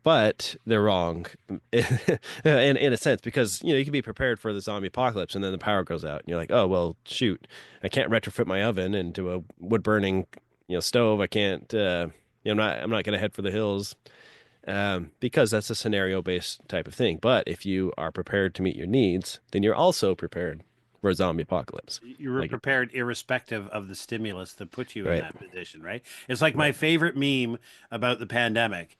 But they're wrong in a sense because you can be prepared for the zombie apocalypse, and then the power goes out, and you're like, "Oh well, shoot, I can't retrofit my oven into a wood burning stove. I can't." I'm not going to head for the hills because that's a scenario-based type of thing. But if you are prepared to meet your needs, then you're also prepared for a zombie apocalypse. You were Like, prepared irrespective of the stimulus that put you in right, that position, right? It's like my right. favorite meme about the pandemic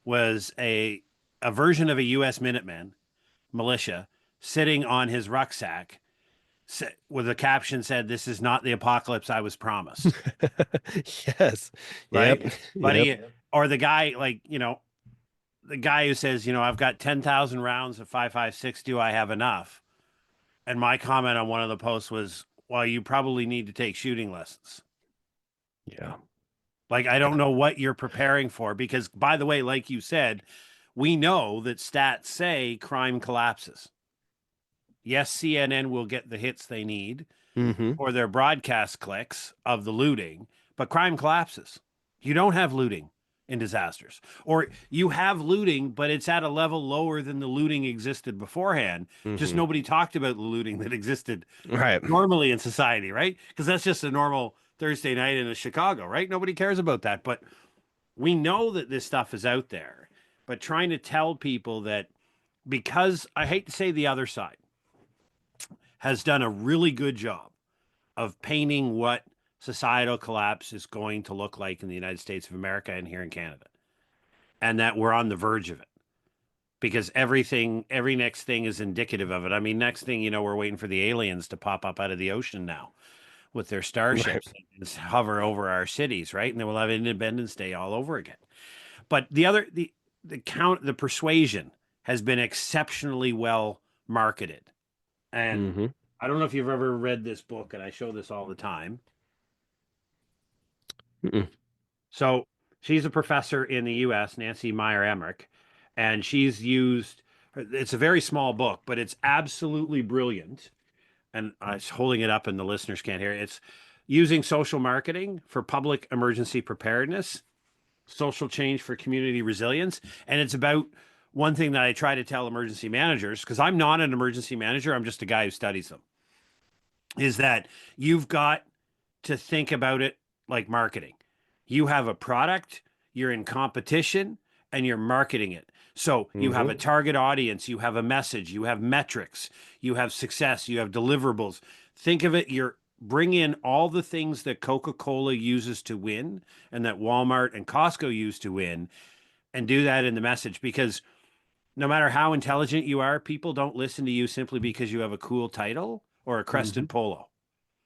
was a version of a US Minuteman militia sitting on his rucksack with a caption said, "This is not the apocalypse I was promised." Yes. Yep. Right? But Yep. he, or the guy, like, the guy who says, I've got 10,000 rounds of 5.56. Do I have enough? And my comment on one of the posts was, well, you probably need to take shooting lessons. Yeah. Like, I don't know what you're preparing for because, by the way, like you said, we know that stats say crime collapses. Yes, CNN will get the hits they need Mm-hmm. or their broadcast clicks of the looting, but crime collapses. You don't have looting in disasters, or you have looting, but it's at a level lower than the looting existed beforehand. Just Mm-hmm. nobody talked about the looting that existed Right. normally in society, right? Because that's just a normal Thursday night in Chicago, right? Nobody cares about that. But we know that this stuff is out there, but trying to tell people that, because I hate to say the other side has done a really good job of painting what societal collapse is going to look like in the United States of America and here in Canada, and that we're on the verge of it because every next thing is indicative of it. I mean, next thing you know, we're waiting for the aliens to pop up out of the ocean now with their Right. starships and hover over our cities, right? And then we'll have Independence Day all over again. But the persuasion has been exceptionally well marketed. And Mm-hmm. I don't know if you've ever read this book, and I show this all the time. Mm-mm. So she's a professor in the US, Nancy Meyer Emmerich, and she's used, it's a very small book, but it's absolutely brilliant. And I was holding it up and the listeners can't hear it. It's using social marketing for public emergency preparedness, social change for community resilience. And it's about one thing that I try to tell emergency managers, because I'm not an emergency manager, I'm just a guy who studies them, is that you've got to think about it like marketing. You have a product, you're in competition, and you're marketing it. So you have a Mm-hmm. target audience, you have a message, you have metrics, you have success, you have deliverables. Think of it, you're bring in all the things that Coca-Cola uses to win and that Walmart and Costco use to win and do that in the message because no matter how intelligent you are, people don't listen to you simply because you have a cool title or a Mm-hmm. crested polo.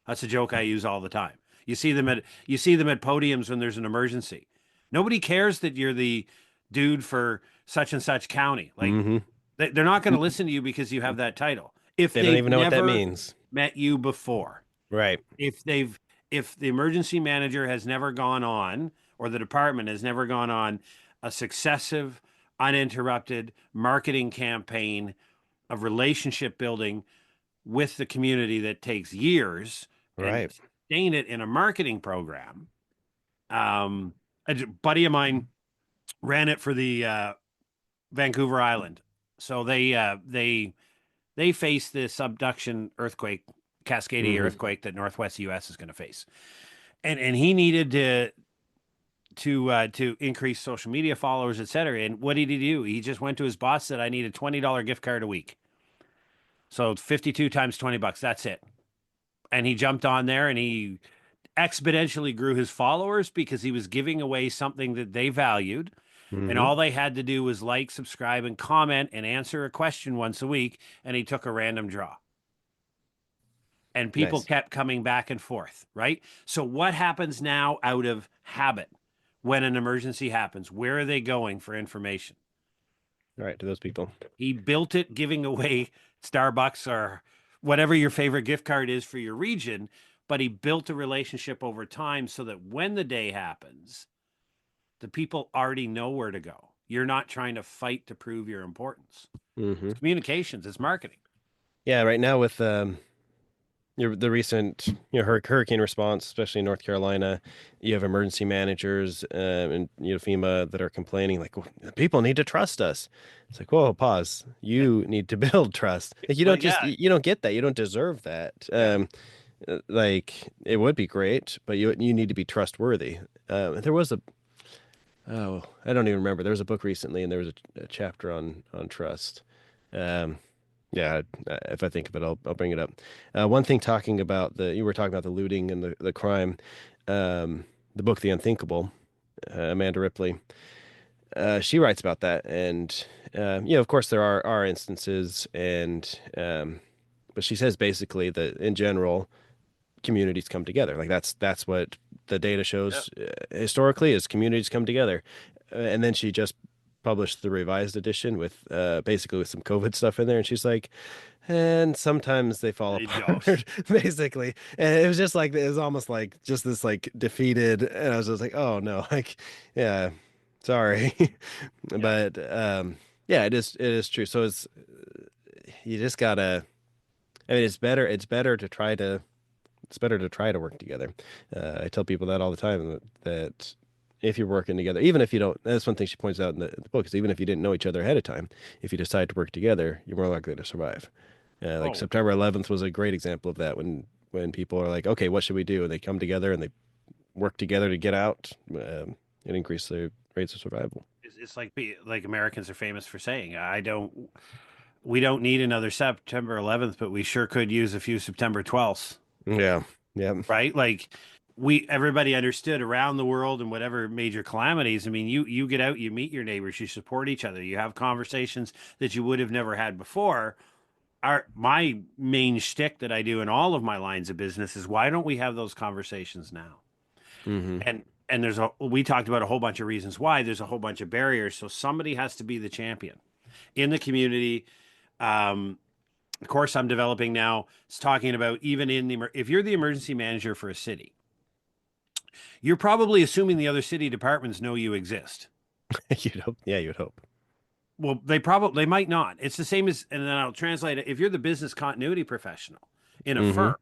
That's a joke I use all the time. You see them at podiums when there's an emergency. Nobody cares that you're the dude for such and such county. Like Mm-hmm. they're not going to listen to you because you have that title. If They don't they've even know what that never means. met you before, Right. if they've if the emergency manager has never gone on or the department has never gone on a successive uninterrupted marketing campaign of relationship building with the community that takes years and Right. sustain it in a marketing program. A buddy of mine ran it for the Vancouver Island, so they face the subduction earthquake, Cascadia Mm-hmm. earthquake that Northwest U.S. is going to face, and he needed to increase social media followers, et cetera. And what did he do? He just went to his boss, said, "I need a $20 gift card a week." So 52 times $20. That's it. And he jumped on there and he exponentially grew his followers because he was giving away something that they valued. And Mm-hmm. all they had to do was like, subscribe, and comment and answer a question once a week. And he took a random draw. And people Nice. kept coming back and forth, right? So, what happens now out of habit when an emergency happens? Where are they going for information? All right. To those people. He built it giving away Starbucks or whatever your favorite gift card is for your region, but he built a relationship over time so that when the day happens, the people already know where to go. You're not trying to fight to prove your importance. Mm-hmm. It's communications, it's marketing. Yeah. Right now with the recent hurricane response, especially in North Carolina, you have emergency managers and FEMA that are complaining like, "Well, people need to trust us." It's like, whoa, pause. You need to build trust. Like you Well, don't just yeah, you don't get that. You don't deserve that. yeah. Like it would be great, but you need to be trustworthy. There was Oh, I don't even remember. There was a book recently, and there was a chapter on trust. Um, yeah, if I think of it, I'll bring it up. One thing talking about you were talking about the looting and the crime. The book The Unthinkable, Amanda Ripley. She writes about that, and of course there are instances, and but she says basically that in general communities come together. Like that's what the data Yep. shows historically is communities come together. And then she just published the revised edition with basically with some COVID stuff in there, and she's like, and sometimes they fall They don't. apart, basically. And it was just like it was almost like just this like defeated, and I was just like, oh no, like yeah, sorry, Yep. but yeah, it is true. So you just gotta. I mean, it's better to try to work together. I tell people that all the time that if you're working together, even if you don't, that's one thing she points out in the book is even if you didn't know each other ahead of time, if you decide to work together, you're more likely to survive. Like Oh, September 11th was a great example of that when people are like, okay, what should we do? And they come together and they work together to get out. It increased their rates of survival. it's like Americans are famous for saying, we don't need another September 11th, but we sure could use a few September 12ths, Yeah. Yeah. right? Like everybody understood around the world and whatever major calamities. I mean, you get out, you meet your neighbors, you support each other, you have conversations that you would have never had before. My main shtick that I do in all of my lines of business is why don't we have those conversations now? Hmm. And we talked about a whole bunch of reasons why. There's a whole bunch of barriers. So somebody has to be the champion in the community. Um, the course I'm developing now is talking about even if you're the emergency manager for a city, you're probably assuming the other city departments know you exist. You'd hope. Yeah, you'd hope. Well, they might not. It's the same as, and then I'll translate it. If you're the business continuity professional in a Hmm. firm,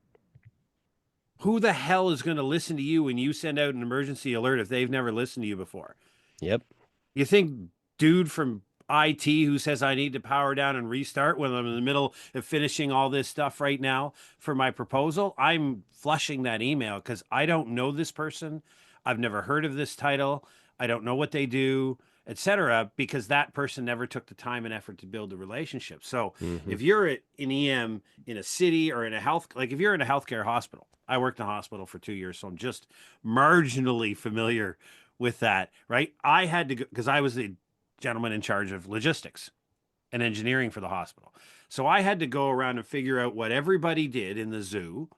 who the hell is going to listen to you when you send out an emergency alert if they've never listened to you before? Yep. You think dude from IT who says I need to power down and restart when I'm in the middle of finishing all this stuff right now for my proposal, I'm flushing that email because I don't know this person. I've never heard of this title. I don't know what they do, etc. Because that person never took the time and effort to build a relationship. So Hmm. if you're an EM in a city or in a like if you're in a healthcare hospital, I worked in a hospital for 2 years, so I'm just marginally familiar with that, right? I had to go because I was the gentleman in charge of logistics and engineering for the hospital. So I had to go around and figure out what everybody did in the zoo,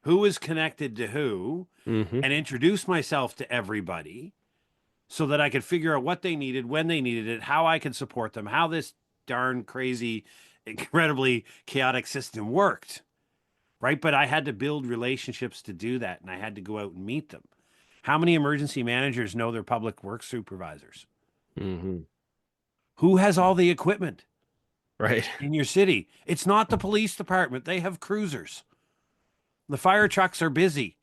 who was connected to who, Hmm. and introduce myself to everybody so that I could figure out what they needed, when they needed it, how I could support them, how this darn crazy, incredibly chaotic system worked, right? But I had to build relationships to do that, and I had to go out and meet them. How many emergency managers know their public works supervisors? Hmm. Who has all the equipment Right. in your city? It's not the police department. They have cruisers. The fire trucks are busy.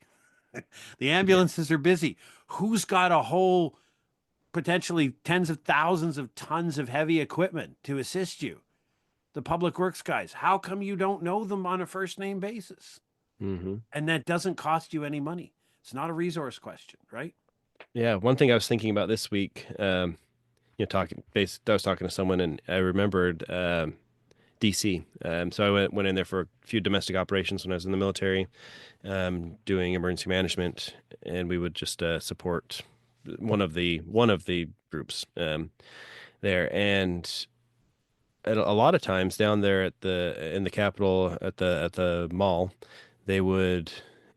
The Yeah. ambulances are busy. Who's got a whole potentially tens of thousands of tons of heavy equipment to assist you? The public works guys. How come you don't know them on a first name basis? Hmm. And that doesn't cost you any money. It's not a resource question, right? Yeah. One thing I was thinking about this week, I was talking to someone and I remembered DC. So I went in there for a few domestic operations when I was in the military, doing emergency management, and we would just support one of the groups there. And a lot of times down there in the Capitol at the mall, they would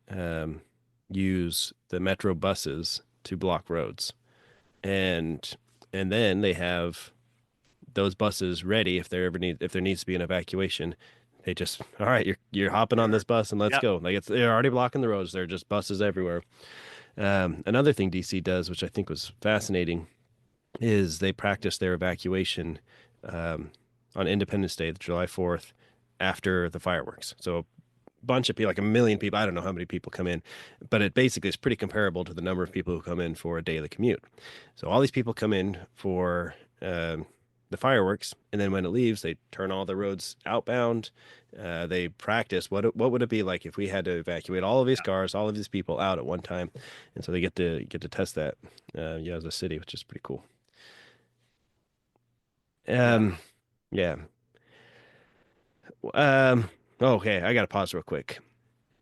um, use the metro buses to block roads, and and then they have those buses ready if there needs to be an evacuation. They just all right, you're hopping on this Sure. bus and let's Yep. go. Like they're already blocking the roads. There are just buses everywhere. Another thing DC does, which I think was fascinating, is they practice their evacuation um, on Independence Day, July 4th, after the fireworks. So a bunch of people, like a million people, I don't know how many people come in, but it basically is pretty comparable to the number of people who come in for a daily commute. So all these people come in for the fireworks, and then when it leaves, they turn all the roads outbound. They practice what would it be like if we had to evacuate all of these Yeah. cars, all of these people out at one time, and so they get to test that, yeah, as a city, which is pretty cool. Yeah. Um, yeah. Um, okay, I gotta pause real quick.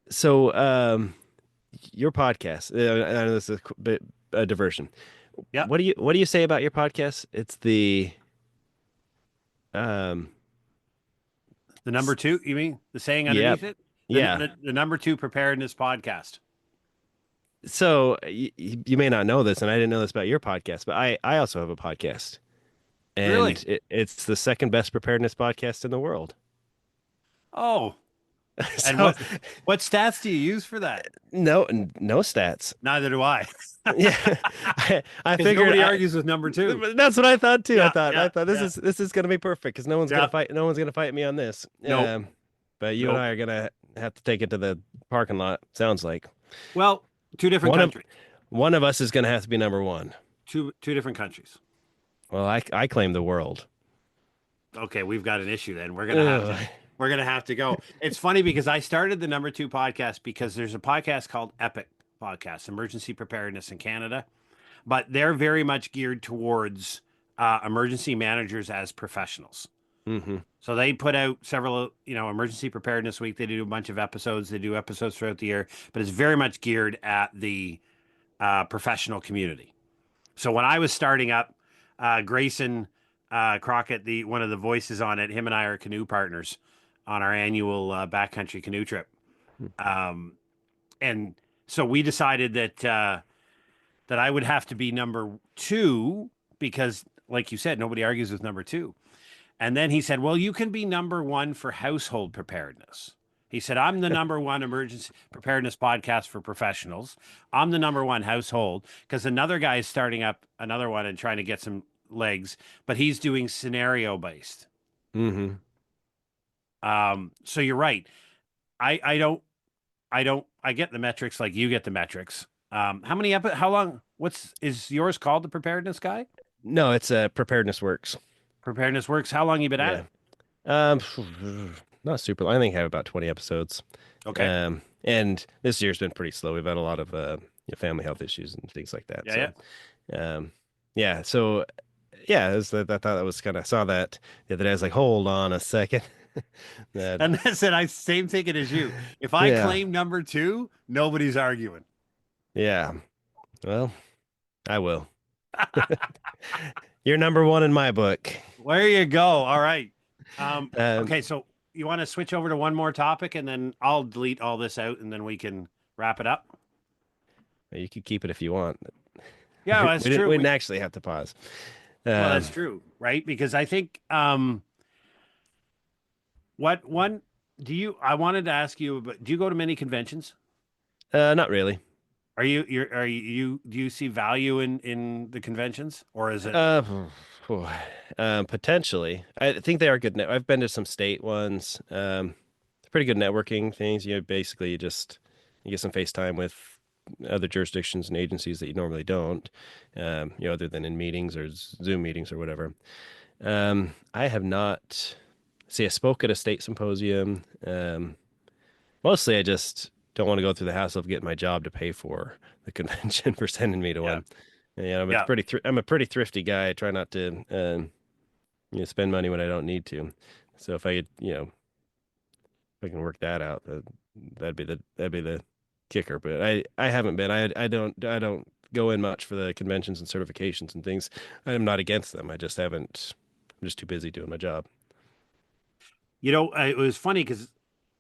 So, your podcast, I know this is a bit a diversion. Yeah. What do you say about your podcast? It's the um, The number s- two, you mean the saying yeah, underneath it? The, yeah. the number two preparedness podcast. So you may not know this, and I didn't know this about your podcast, but I also have a podcast, Really? and it's the second best preparedness podcast in the world. Oh, and So what stats do you use for that? no stats. Neither do I. Yeah, I Because figured nobody argues with number two. that's what I thought too. I Yeah, thought yeah, this yeah, is gonna be perfect because yeah. no one's gonna fight me on this. Nope, But you and nope. I are gonna have to take it to the parking lot. Sounds like Well, two different one of countries. one of us is gonna have to be number one. Two different countries. Well, I claim the world. Okay, we've got an issue then. Ugh. We're gonna have to go. It's funny because I started the number two podcast because there's a podcast called Epic Podcast, Emergency Preparedness in Canada, but they're very much geared towards emergency managers as professionals. Hmm. So they put out several, emergency preparedness week. They do a bunch of episodes. They do episodes throughout the year, but it's very much geared at the professional community. So when I was starting up, Grayson Crockett, the one of the voices on it, him and I are canoe partners on our annual backcountry canoe trip. Um, and so we decided that I would have to be number two because, like you said, nobody argues with number two. And then he said, "Well, you can be number one for household preparedness." He said, "I'm the number one emergency preparedness podcast for professionals. I'm the number one household because another guy is starting up another one and trying to get some legs, but he's doing scenario based." Hmm. So you're right. I don't I get the metrics like you get the metrics. How long, is yours called the Preparedness Guy? No, it's preparedness works. Preparedness Works. How long you been at Yeah. it? Um, not super. I think I have about 20 episodes. Okay. And this year's been pretty slow. We've had a lot of family health issues and things like that. Yeah, So, yeah. yeah. So, yeah, I thought that was kind of saw that the other day. I was like, hold on a second. That, And that's it. I same thinking as you. If I yeah, claim number two, nobody's arguing. yeah. Well, I will. You're number one in my book. There you go. All right. Um, Okay, so you want to switch over to one more topic and then I'll delete all this out and then we can wrap it up. you could keep it if you want. Yeah, We that's didn't, true. we didn't actually have to pause. Well, that's Um, true, right? Because I think what one do you I wanted to ask you, but do you go to many conventions? not really. Are you do you see value in the conventions or is it Uh, Potentially. I think they are good. I've been to some state ones. Pretty good networking things. Basically you get some FaceTime with other jurisdictions and agencies that you normally don't, other than in meetings or Zoom meetings or whatever. I have not. See, I spoke at a state symposium. Mostly I just don't want to go through the hassle of getting my job to pay for the convention for sending me to yeah. one. And, I'm Yeah. I'm a pretty thrifty guy. I try not to spend money when I don't need to. So if I could, if I can work that out, that'd be the kicker. But I haven't been. I don't go in much for the conventions and certifications and things. I'm not against them. I just haven't. I'm just too busy doing my job. It was funny because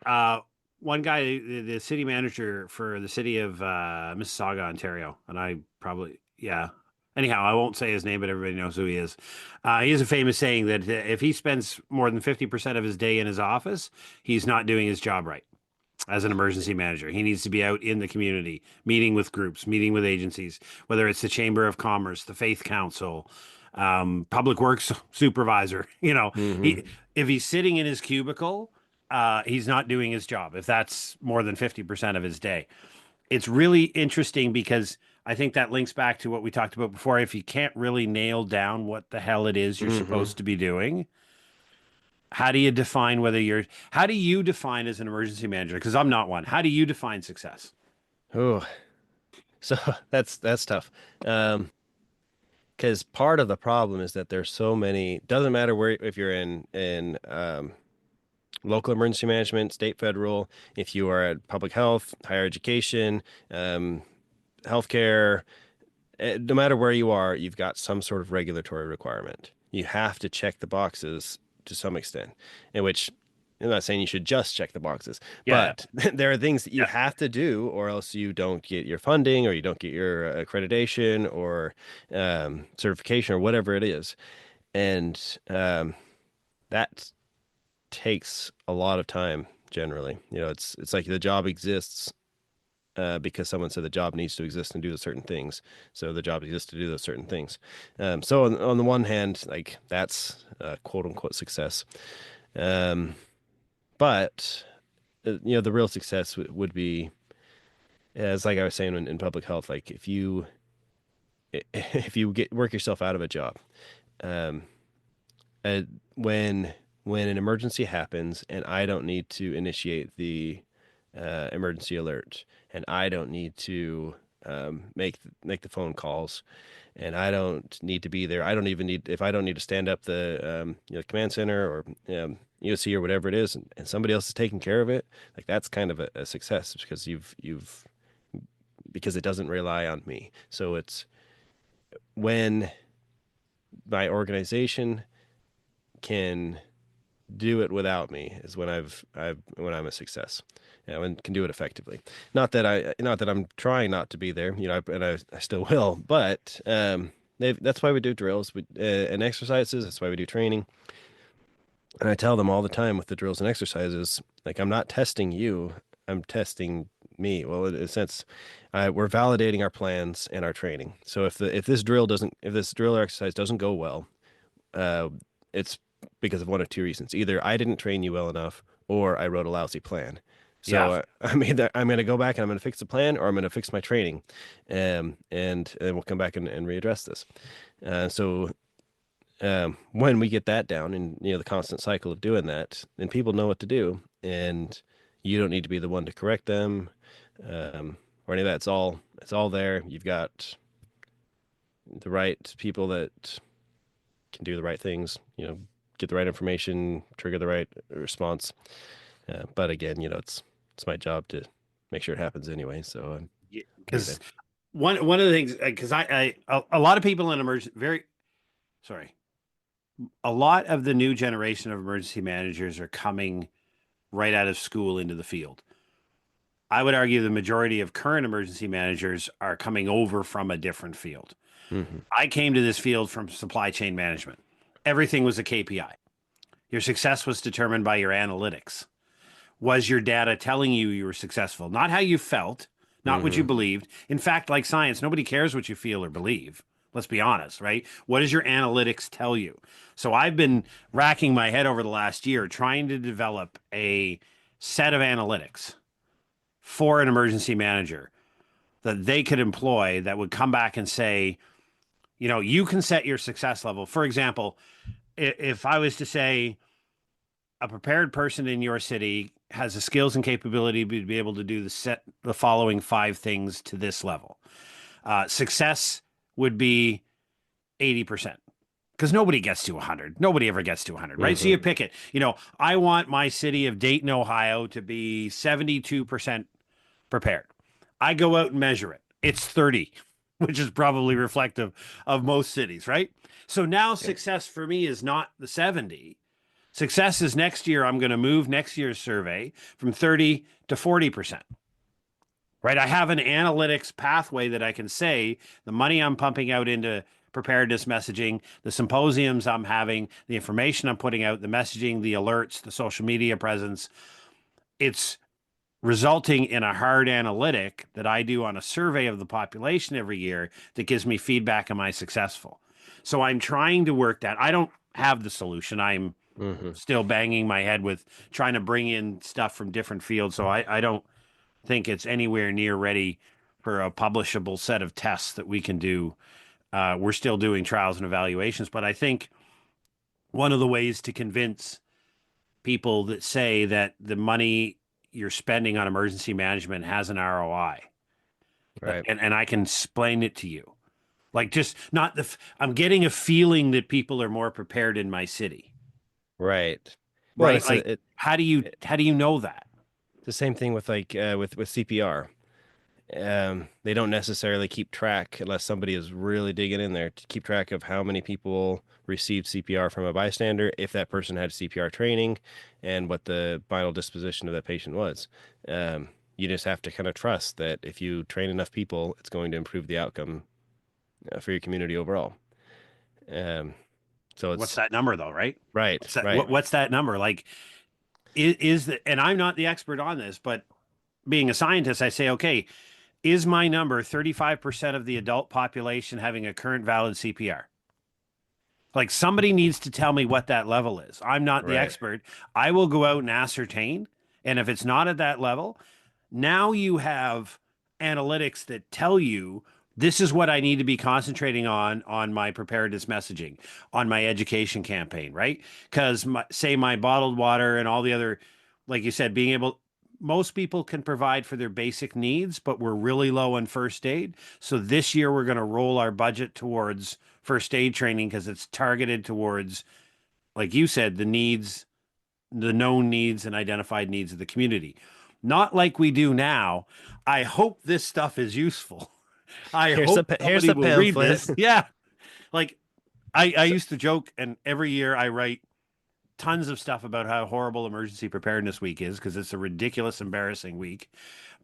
uh, one guy, the city manager for the city of Mississauga, Ontario, and I probably, yeah. Anyhow, I won't say his name, but everybody knows who he is. He has a famous saying that if he spends more than 50% of his day in his office, he's not doing his job right as an emergency manager. He needs to be out in the community, meeting with groups, meeting with agencies, whether it's the Chamber of Commerce, the Faith Council, public works supervisor. Hmm. He if he's sitting in his cubicle, he's not doing his job. If that's more than 50% of his day, it's really interesting because I think that links back to what we talked about before. If you can't really nail down what the hell it is you're Mm-hmm. supposed to be doing, how do you define how do you define as an emergency manager? Because I'm not one. How do you define success? Oh, so that's tough. Because part of the problem is that there's so many. Doesn't matter where if you're in local emergency management, state, federal. If you are at public health, higher education, um, healthcare, no matter where you are, you've got some sort of regulatory requirement. You have to check the boxes to some extent, in which I'm not saying you should just check the boxes, Yeah, but there are things that you yeah, have to do, or else you don't get your funding, or you don't get your accreditation, or certification, or whatever it is. And that takes a lot of time generally. It's like the job exists because someone said the job needs to exist and do the certain things. So the job exists to do those certain things. So on the one hand, like that's quote unquote success. Um, but the real success would be, as like I was saying in public health, like if you get work yourself out of a job, um, uh, when an emergency happens and I don't need to initiate the emergency alert, and I don't need to make the phone calls, and I don't need to be there. I don't even need if I don't need to stand up the command center or EOC or whatever it is, and somebody else is taking care of it. Like that's kind of a success because you've because it doesn't rely on me. So it's when my organization can do it without me is when I've when I'm a success, and can do it effectively. Not that I'm trying not to be there, I still will, but that's why we do drills and exercises. That's why we do training. And I tell them all the time with the drills and exercises, like I'm not testing you, I'm testing me. Well, in a sense, we're validating our plans and our training. So if this drill or exercise doesn't go well, uh, it's because of one of two reasons. Either I didn't train you well enough, or I wrote a lousy plan. So yeah. I'm going to go back and I'm going to fix the plan, or I'm going to fix my training, and we'll come back and readdress this. So when we get that down, and the constant cycle of doing that, then people know what to do, and you don't need to be the one to correct them, or any of that. It's all there. You've got the right people that can do the right things, get the right information, trigger the right response. But again, it's my job to make sure it happens anyway. So I'm here to. Because one of the things, because a lot of people in emergency, sorry, a lot of the new generation of emergency managers are coming right out of school into the field. I would argue the majority of current emergency managers are coming over from a different field. Hmm. I came to this field from supply chain management. Everything was a KPI. Your success was determined by your analytics. Was your data telling you you were successful? Not how you felt, not what you Hmm. believed. In fact, like science, nobody cares what you feel or believe. Let's be honest, right? What does your analytics tell you? So I've been racking my head over the last year trying to develop a set of analytics for an emergency manager that they could employ that would come back and say, you can set your success level. For example, if I was to say a prepared person in your city has the skills and capability to be able to do the following five things to this level, success would be 80%. Because nobody gets to 100. Nobody ever gets to 100, right? So Hmm. you pick it. I want my city of Dayton, Ohio to be 72% prepared. I go out and measure it. It's 30, which is probably reflective of most cities, right? So now Okay. success for me is not the 70. Success is next year, I'm going to move next year's survey from 30 to 40%, right? I have an analytics pathway that I can say the money I'm pumping out into preparedness messaging, the symposiums I'm having, the information I'm putting out, the messaging, the alerts, the social media presence, it's resulting in a hard analytic that I do on a survey of the population every year that gives me feedback. Am I successful? So I'm trying to work that. I don't have the solution. I'm Hmm. still banging my head with trying to bring in stuff from different fields. So I don't think it's anywhere near ready for a publishable set of tests that we can do. We're still doing trials and evaluations, but I think one of the ways to convince people that say that the money you're spending on emergency management has an ROI, Right. and I can explain it to you. Like just not I'm getting a feeling that people are more prepared in my city, Right. Well, and right? Like how do you know that? the same thing with like with CPR. They don't necessarily keep track unless somebody is really digging in there to keep track of how many people received CPR from a bystander, if that person had CPR training, and what the final disposition of that patient was. You just have to kind of trust that if you train enough people, it's going to improve the outcome for your community overall. Um, so What's it's that number though, right? right, right, What's that number? Like is the and I'm not the expert on this, but being a scientist, I say, okay, is my number 35% of the adult population having a current valid CPR? Like somebody needs to tell me what that level is. I'm not the right. expert. I will go out and ascertain. And if it's not at that level, now you have analytics that tell you this is what I need to be concentrating on my preparedness messaging, on my education campaign, right? Because say my bottled water and all the other, like you said, being able, most people can provide for their basic needs, but we're really low on first aid. So this year we're going to roll our budget towards first aid training because it's targeted towards, like you said, the needs, the known needs and identified needs of the community. Not like we do now. I hope this stuff is useful. I hope Here's somebody the will read pamphlet. this. Yeah. Like I So, used to joke, and every year I write tons of stuff about how horrible Emergency Preparedness Week is because it's a ridiculous, embarrassing week.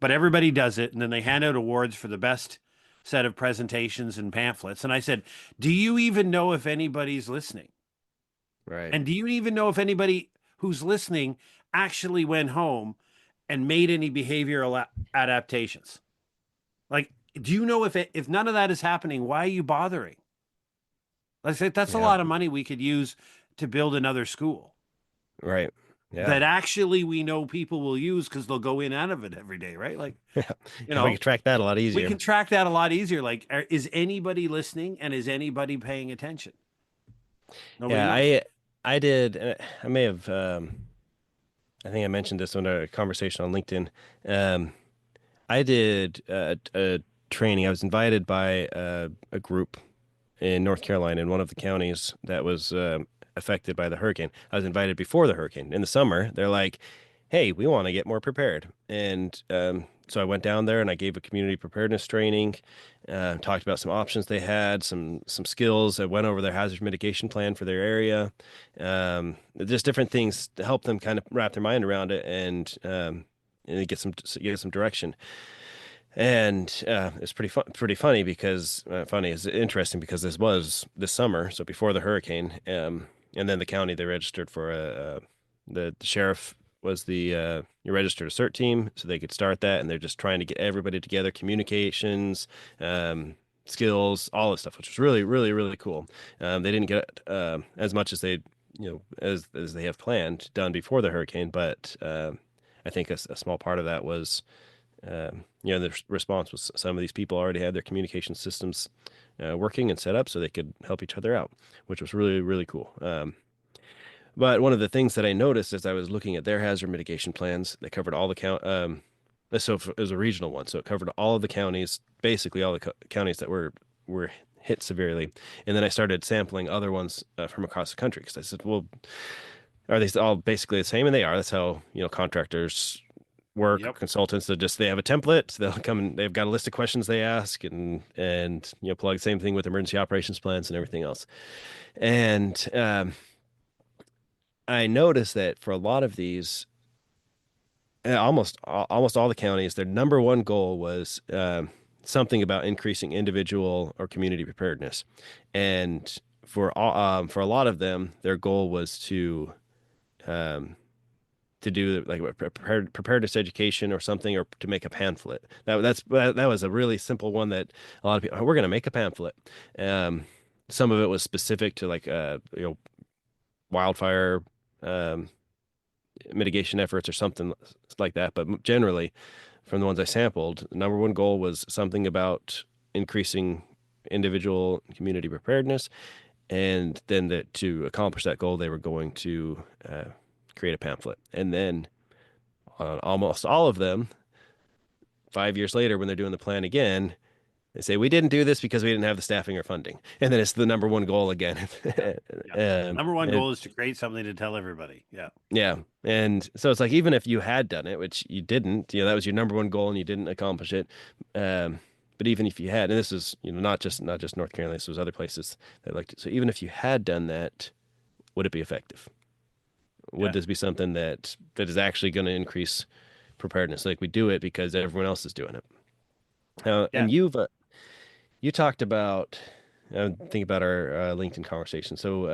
But everybody does it, and then they hand out awards for the best set of presentations and pamphlets. And I said, do you even know if anybody's listening? right. And do you even know if anybody who's listening actually went home and made any behavioral adaptations? Like, do you know if none of that is happening, why are you bothering? I say that's a Yeah, lot of money we could use to build another school right. Yeah. that actually we know people will use because they'll go in and out of it every day, right? Like, Yeah. you Yeah, we can know, track that a lot we easier. can track that a lot easier. Like, is anybody listening and is anybody paying attention? Nobody Yeah, knows. I did. I may have. I think I mentioned this in a conversation on LinkedIn. Um, I did a training. I was invited by a group in North Carolina in one of the counties that was affected by the hurricane. I was invited before the hurricane in the summer. They're like, "Hey, we want to get more prepared," and so I went down there and I gave a community preparedness training. Talked about some options they had, some skills. I went over their hazard mitigation plan for their area, just different things to help them kind of wrap their mind around it and get some direction. And it's pretty funny because funny is interesting because this was this summer, so before the hurricane. And then the county they registered for the sheriff was the you registered a CERT team so they could start that, and they're just trying to get everybody together, communications, skills, all this stuff, which was really cool. They didn't get as much as they as they have planned done before the hurricane, but I think a small part of that was the response was some of these people already had their communication systems working and set up so they could help each other out, which was really cool. But one of the things that I noticed as I was looking at their hazard mitigation plans, they covered all the so it was a regional one, so it covered all of the counties, basically all the counties that were hit severely. And then I started sampling other ones from across the country because I said, well, are they all basically the same? And they are. That's how contractors work, Yep. consultants that just they have a template, they'll come and they've got a list of questions they ask and plug same thing with emergency operations plans and everything else. And I noticed that for a lot of these almost all the counties, their number one goal was something about increasing individual or community preparedness. And for a lot of them, their goal was um, to do like a preparedness education or something, or to make a pamphlet. That was a really simple one that a lot of people, we're going to make a pamphlet. Some of it was specific to like wildfire um, mitigation efforts or something like that. But generally, from the ones I sampled, the number one goal was something about increasing individual community preparedness. And then that to accomplish that goal, they were going to create a pamphlet. And then on almost all of them, 5 years later, when they're doing the plan again, they say, we didn't do this because we didn't have the staffing or funding. And then it's the number one goal again. Yeah. Yeah. Number one it, goal is to create something to tell everybody. Yeah. yeah. And so it's like, even if you had done it, which you didn't, that was your number one goal and you didn't accomplish it. But even if you had, and this is, not just North Carolina, this was other places that liked it. So even if you had done that, would it be effective? Would Yeah. this be something that is actually going to increase preparedness? Like, we do it because everyone else is doing it. Yeah. And you talked about, think about our LinkedIn conversation. So,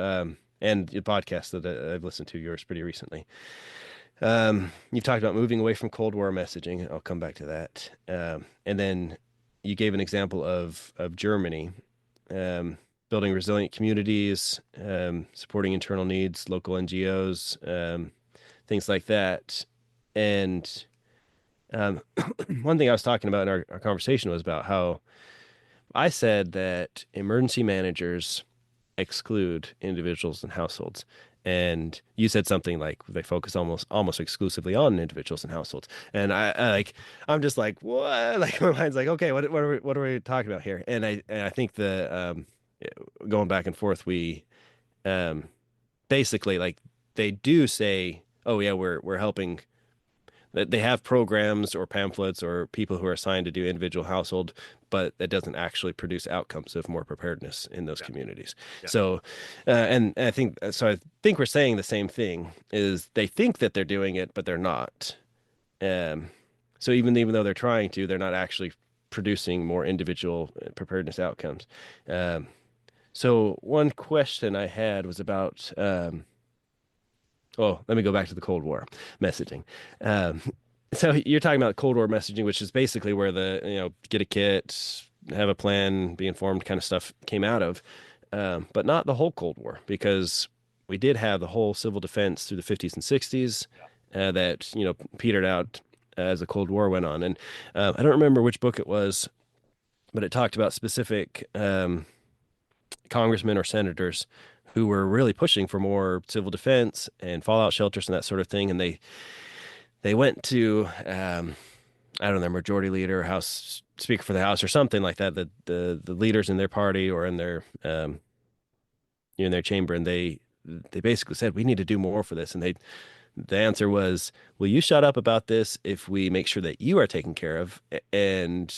and the podcast that I've listened to yours pretty recently. You've talked about moving away from Cold War messaging. I'll come back to that. And then you gave an example of Germany, building resilient communities, supporting internal needs, local NGOs, things like that. And one thing I was talking about in our conversation was about how I said that emergency managers exclude individuals and households. And you said something like they focus almost exclusively on individuals and households. And I'm just like, what? Like, my mind's like, okay, what are we talking about here? And I think going back and forth, we um basically, like, they do say, oh yeah, we're helping. That they have programs or pamphlets or people who are assigned to do individual household, but that doesn't actually produce outcomes of more preparedness in those Yeah. communities. Yeah. So, and I think so. I think we're saying the same thing: is they think that they're doing it, but they're not. Um, so even though they're trying to, they're not actually producing more individual preparedness outcomes. Um, so one question I had was about. Oh, let me go back to the Cold War messaging. Um, so you're talking about Cold War messaging, which is basically where the, get a kit, have a plan, be informed kind of stuff came out of, but not the whole Cold War, because we did have the whole civil defense through the 50s and 60s that, petered out as the Cold War went on. And I don't remember which book it was, but it talked about specific congressmen or senators who were really pushing for more civil defense and fallout shelters and that sort of thing. And they went to I don't know, their majority leader, House Speaker for the House, or something like that. The leaders in their party or in their chamber, and they basically said, we need to do more for this. And the answer was, will you shut up about this if we make sure that you are taken care of, and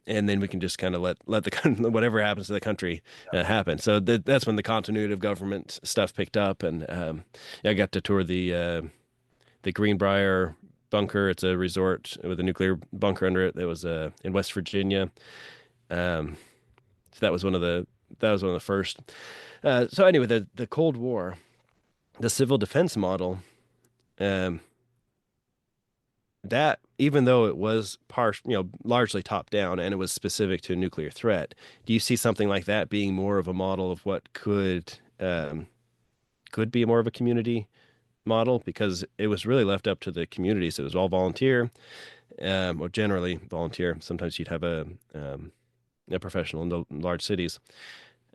then we can just kind of let the whatever happens to the country happen. So that's when the continuity of government stuff picked up. And I got to tour the Greenbrier bunker. It's a resort with a nuclear bunker under it that was in West Virginia. So that was one of the first. So anyway, the Cold War, the civil defense model, um, that, even though it was largely top down and it was specific to a nuclear threat, do you see something like that being more of a model of what could be more of a community model? Because it was really left up to the communities. It was all volunteer, or generally volunteer. Sometimes you'd have a professional in the large cities.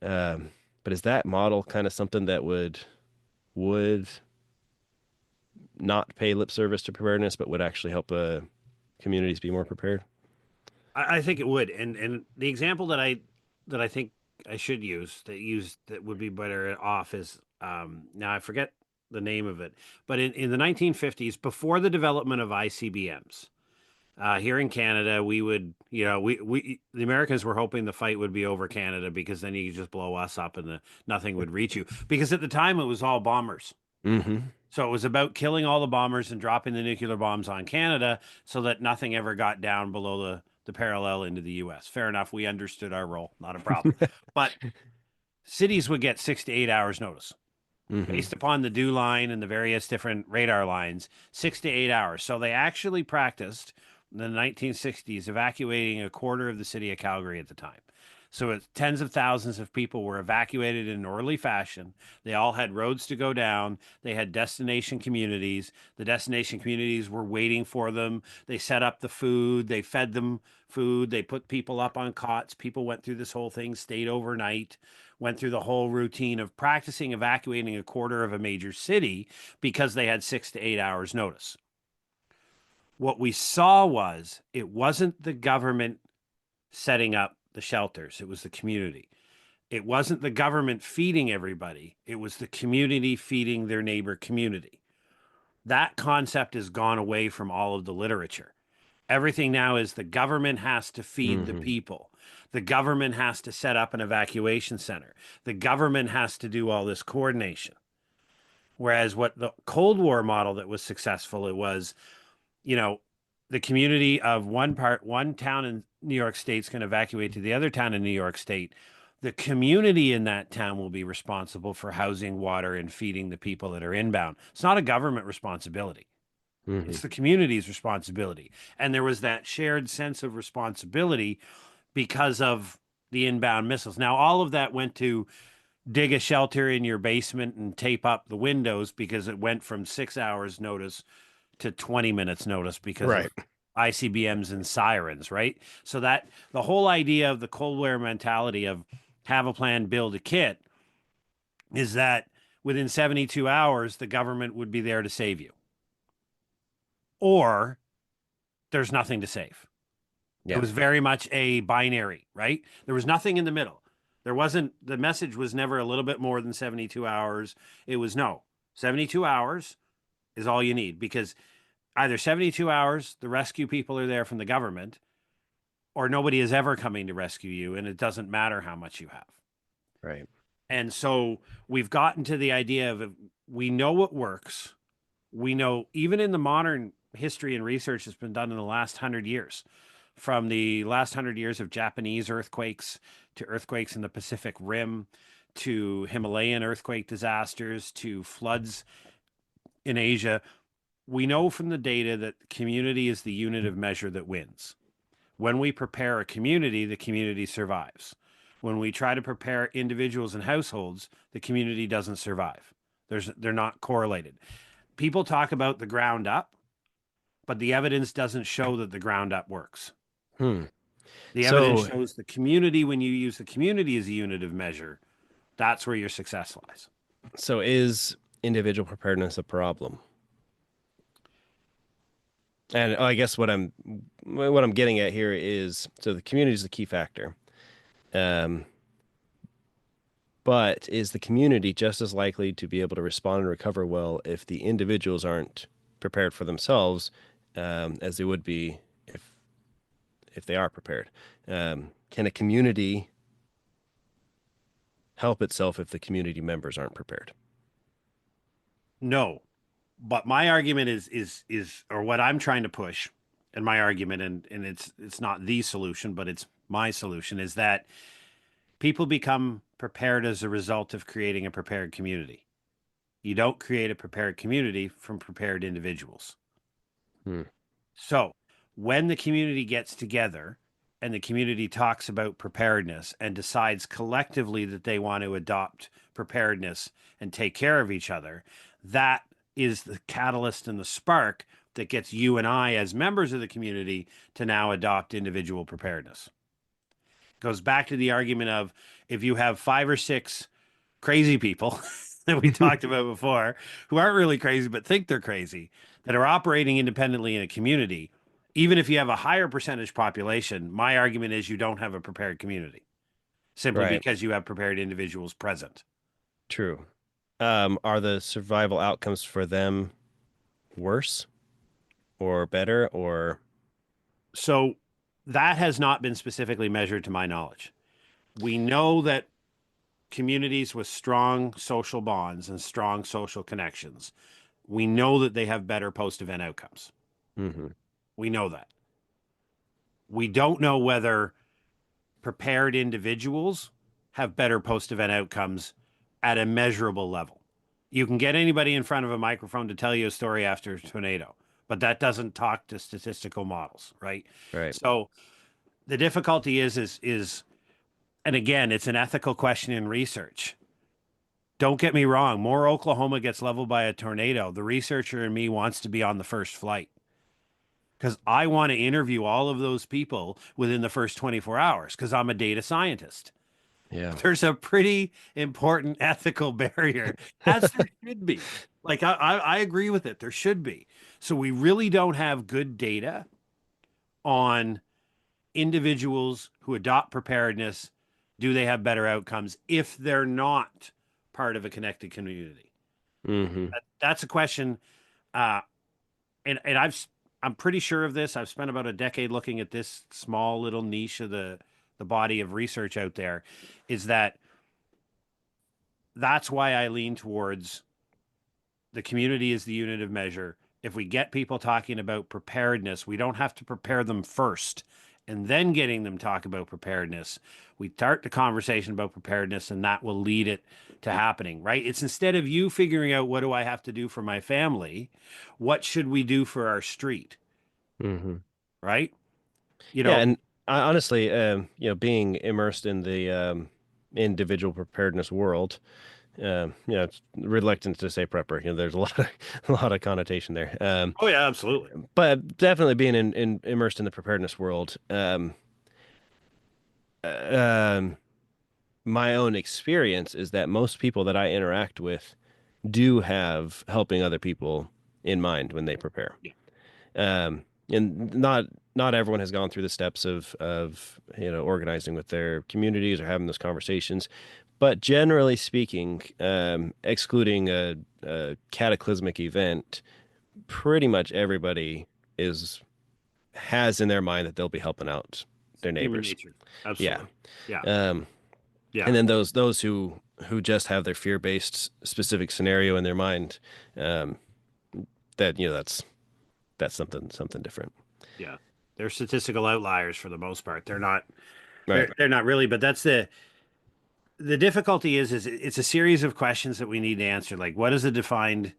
But is that model kind of something that would not pay lip service to preparedness, but would actually help communities be more prepared? I think it would. And the example that I think I should that would be better off is now I forget the name of it, but in the 1950s, before the development of ICBMs, here in Canada, we would, we the Americans were hoping the fight would be over Canada, because then you could just blow us up and nothing would reach you. Because at the time it was all bombers. Mm-hmm. So it was about killing all the bombers and dropping the nuclear bombs on Canada so that nothing ever got down below the parallel into the US. Fair enough. We understood our role. Not a problem. But cities would get 6 to 8 hours notice Mm-hmm. based upon the dew line and the various different radar lines, 6 to 8 hours. So they actually practiced in the 1960s evacuating a quarter of the city of Calgary at the time. So tens of thousands of people were evacuated in an orderly fashion. They all had roads to go down. They had destination communities. The destination communities were waiting for them. They set up the food. They fed them food. They put people up on cots. People went through this whole thing, stayed overnight, went through the whole routine of practicing evacuating a quarter of a major city because they had 6 to 8 hours notice. What we saw was it wasn't the government setting up the shelters, it was the community. It wasn't the government feeding everybody, it was the community feeding their neighbor community. That concept has gone away from all of the literature. Everything now is the government has to feed the Hmm. people. The government has to set up an evacuation center. The government has to do all this coordination. Whereas what the Cold War model that was successful, it was, you know, the community of one town in New York State's going to evacuate to the other town in New York State. The community in that town will be responsible for housing, water, and feeding the people that are inbound. It's not a government responsibility. Hmm. It's the community's responsibility. And there was that shared sense of responsibility because of the inbound missiles. Now, all of that went to dig a shelter in your basement and tape up the windows because it went from 6 hours notice to 20 minutes notice because Right. of ICBMs and sirens, right? So that the whole idea of the Cold War mentality of have a plan, build a kit is that within 72 hours, the government would be there to save you, or there's nothing to save. It Yeah. was very much a binary, right? There was nothing in the middle. There wasn't, the message was never a little bit more than 72 hours. It was no, 72 hours is all you need because either 72 hours, the rescue people are there from the government, or nobody is ever coming to rescue you, and it doesn't matter how much you have. Right. And so we've gotten to the idea of we know what works. We know, even in the modern history and research that's been done in the last 100 years, from the last 100 years of Japanese earthquakes to earthquakes in the Pacific Rim to Himalayan earthquake disasters to floods in Asia, we know from the data that community is the unit of measure that wins. When we prepare a community, the community survives. When we try to prepare individuals and households, the community doesn't survive. They're not correlated. People talk about the ground up, but the evidence doesn't show that the ground up works. Hmm. The evidence So, shows the community, when you use the community as a unit of measure, that's where your success lies. so is individual preparedness a problem? And I guess what I'm getting at here is so the community is the key factor. Um, but is the community just as likely to be able to respond and recover well if the individuals aren't prepared for themselves, as they would be if they are prepared? Can a community help itself if the community members aren't prepared? No, but my argument is or what I'm trying to push, and my argument, and it's not the solution, but it's my solution, is that people become prepared as a result of creating a prepared community. You don't create a prepared community from prepared individuals. Hmm. So when the community gets together and the community talks about preparedness and decides collectively that they want to adopt preparedness and take care of each other, that is the catalyst and the spark that gets you and I, as members of the community, to now adopt individual preparedness. It goes back to the argument of if you have 5 or 6 crazy people that we talked about before who aren't really crazy but think they're crazy that are operating independently in a community, even if you have a higher percentage population, my argument is you don't have a prepared community simply Right. because you have prepared individuals present. True. Are the survival outcomes for them worse or better or So that has not been specifically measured to my knowledge. We know that communities with strong social bonds and strong social connections, we know that they have better post event outcomes. Mhm. We know that. We don't know whether prepared individuals have better post event outcomes at a measurable level. You can get anybody in front of a microphone to tell you a story after a tornado, but that doesn't talk to statistical models, right? Right. So the difficulty is And again, it's an ethical question in research. Don't get me wrong. More Oklahoma gets leveled by a tornado. The researcher in me wants to be on the first flight because I want to interview all of those people within the first 24 hours because I'm a data scientist. Yeah. There's a pretty important ethical barrier, as there should be. Like I agree with it. There should be. So we really don't have good data on individuals who adopt preparedness. Do they have better outcomes if they're not part of a connected community? Hmm. That's a question. Uh, and I'm pretty sure of this. I've spent about a decade looking at this small little niche of the body of research out there. Is that that's why I lean towards the community is the unit of measure. If we get people talking about preparedness, we don't have to prepare them first and then getting them talk about preparedness. We start the conversation about preparedness and that will lead it to happening, right? It's instead of you figuring out what do I have to do for my family, what should we do for our street, Hmm. right? You Yeah, know, and I, honestly, being immersed in the individual preparedness world, it's reluctant to say prepper. There's a lot of a lot of connotation there. oh yeah, absolutely. But definitely being in immersed in the preparedness world, um, my own experience is that most people that I interact with do have helping other people in mind when they prepare. Yeah. And not everyone has gone through the steps of organizing with their communities or having those conversations. But generally speaking, excluding a cataclysmic event, pretty much everybody is has in their mind that they'll be helping out their Human neighbors. nature. Yeah. Absolutely. Yeah. Um, Yeah. and then those who just have their fear-based specific scenario in their mind, um, that that's something different. Yeah. They're statistical outliers for the most part. They're not Right. they're not really, but that's the difficulty is it's a series of questions that we need to answer. Like, what is a defined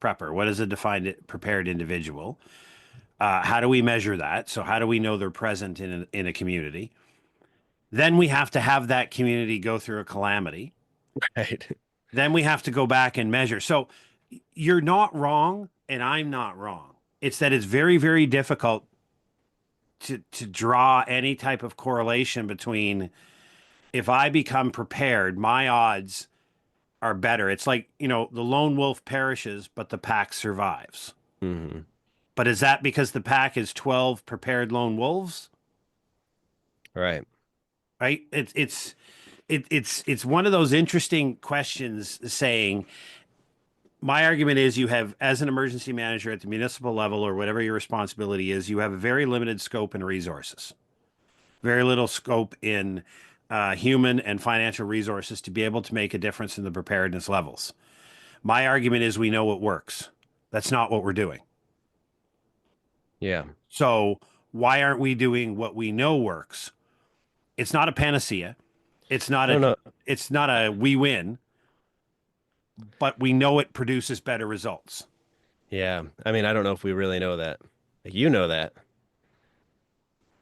prepper? What is a defined prepared individual? How do we measure that? So how do we know they're present in a community? Then we have to have that community go through a calamity. Right. Then we have to go back and measure. So you're not wrong, and I'm not wrong. It's that it's very, very difficult to draw any type of correlation between if I become prepared, my odds are better. It's like, the lone wolf perishes, but the pack survives. Hmm. But is that because the pack is 12 prepared lone wolves? Right. Right? It's one of those interesting questions saying my argument is you have, as an emergency manager at the municipal level or whatever your responsibility is, you have a very limited scope and resources, very little scope in human and financial resources to be able to make a difference in the preparedness levels. My argument is we know what works. That's not what we're doing. Yeah. So why aren't we doing what we know works? It's not a panacea. It's not I a don't know. it's not a we win, but we know it produces better results. Yeah. I mean, I don't know if we really know that. Like, you know that,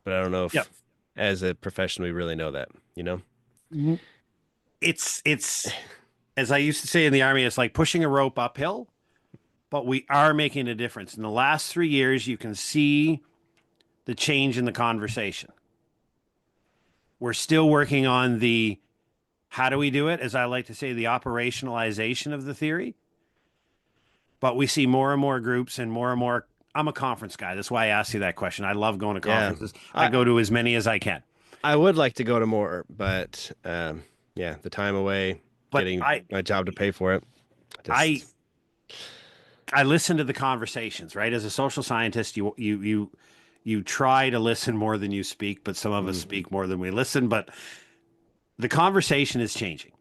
but I don't know Yeah. if as a profession we really know that, you know? It's as I used to say in the army, it's like pushing a rope uphill, but we are making a difference. In the last 3 years, you can see the change in the conversation. We're still working on the how do we do it, as I like to say, the operationalization of the theory. But we see more and more groups and more. I'm a conference guy. That's why I asked you that question. I love going to Yeah. conferences. I I go to as many as I can. I would like to go to more, but yeah, the time away, But getting my job to pay for it, I just I listen to the conversations, right? As a social scientist, you try to listen more than you speak, but some of us mhm. speak more than we listen. But the conversation is changing.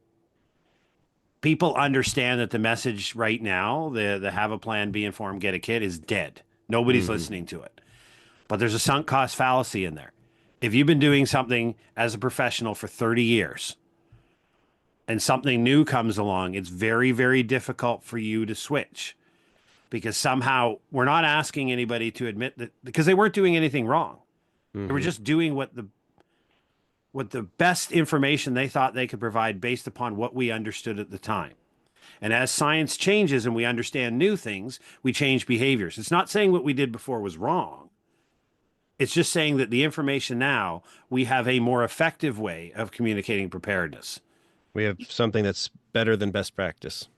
People understand that the message right now, the have a plan, be informed, get a kid, is dead. Nobody's Mhm. listening to it. But there's a sunk cost fallacy in there. If you've been doing something as a professional for 30 years and something new comes along, it's very, very difficult for you to switch because somehow we're not asking anybody to admit that because they weren't doing anything wrong. They were Mhm. just doing what what the best information they thought they could provide based upon what we understood at the time. And as science changes and we understand new things, we change behaviors. It's not saying what we did before was wrong. It's just saying that the information now, we have a more effective way of communicating preparedness. We have something that's better than best practice.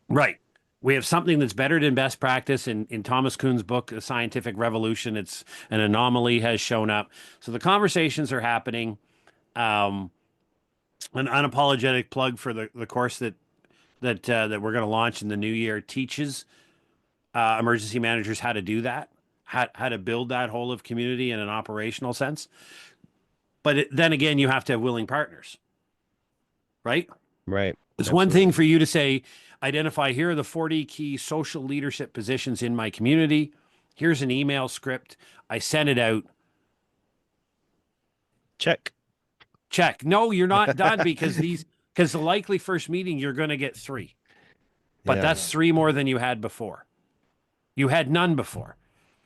Right. We have something that's better than best practice. In Thomas Kuhn's book, The Scientific Revolution, it's an anomaly has shown up. So the conversations are happening. Um, an unapologetic plug for the course that we're going to launch in the new year teaches emergency managers how to do that, how to build that whole of community in an operational sense. But then again, you have to have willing partners, right? Right. It's one thing Absolutely. for you to say, identify here are the 40 key social leadership positions in my community. Here's an email script. I sent it out. Check. Check. No, you're not done because the likely first meeting, you're going to get 3. But Yeah. that's 3 more than you had before. You had none before.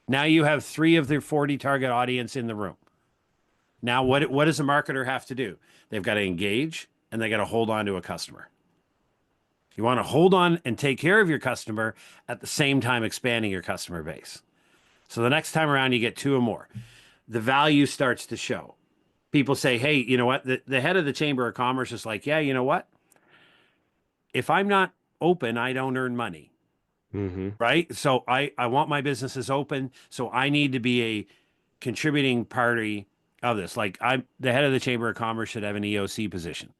Now you have 3 of the 40 target audience in the room. Now, what does a marketer have to do? They've got to engage and they got to hold on to a customer. You want to hold on and take care of your customer at the same time expanding your customer base. So the next time around, you get 2 or more. The value starts to show. People say, hey, you know what? The head of the Chamber of Commerce is like, yeah, you know what? If I'm not open, I don't earn money. Mm-hmm. Right. So I want my businesses open. So I need to be a contributing party of this. Like I'm the head of the Chamber of Commerce should have an EOC position,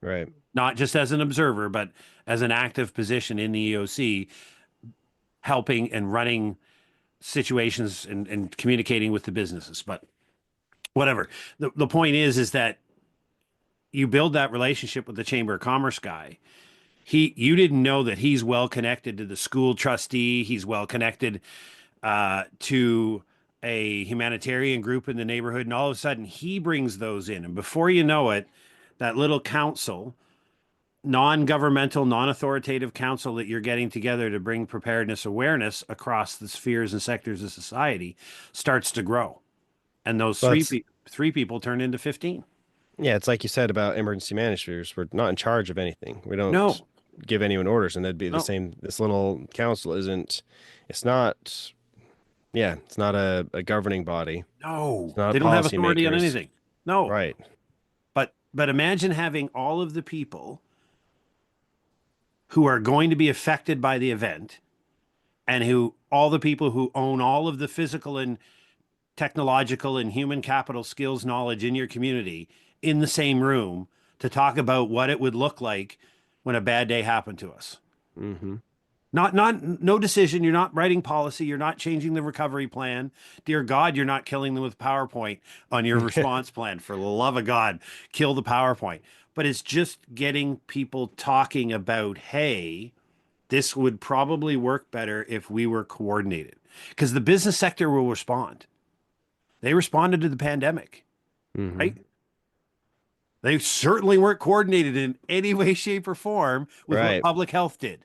Right. not just as an observer, but as an active position in the EOC, helping and running situations and communicating with the businesses. But whatever. The point is that you build that relationship with the Chamber of Commerce guy. You didn't know that he's well connected to the school trustee. He's well connected to a humanitarian group in the neighborhood. And all of a sudden he brings those in. And before you know it, that little council, non-governmental, non-authoritative council that you're getting together to bring preparedness awareness across the spheres and sectors of society starts to grow. And those Well, three people turn into 15. yeah, it's like you said about emergency managers. We're not in charge of anything. We don't No, give anyone orders, and that'd be the no, same. This little council isn't, it's not, yeah, it's not a governing body. It's no. not They don't have authority on policymakers. anything. No. Right. But imagine having all of the people who are going to be affected by the event and who all the people who own all of the physical and technological and human capital skills knowledge in your community in the same room to talk about what it would look like when a bad day happened to us. Mm-hmm. No decision. You're not writing policy. You're not changing the recovery plan. Dear God, you're not killing them with PowerPoint on your response plan. For the love of God, kill the PowerPoint. But it's just getting people talking about, hey, this would probably work better if we were coordinated. Because the business sector will respond. They responded to the pandemic, Mm-hmm. right? They certainly weren't coordinated in any way, shape, or form with what Right. public health did.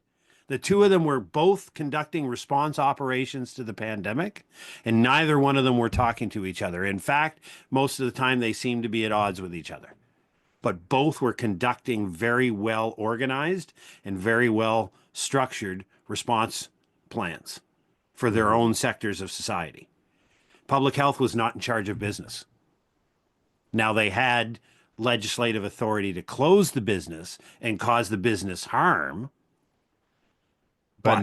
The 2 of them were both conducting response operations to the pandemic, and neither one of them were talking to each other. In fact, most of the time they seemed to be at odds with each other. But both were conducting very well organized and very well structured response plans for their Mm-hmm. own sectors of society. Public health was not in charge of business. Now they had legislative authority to close the business and cause the business harm, But but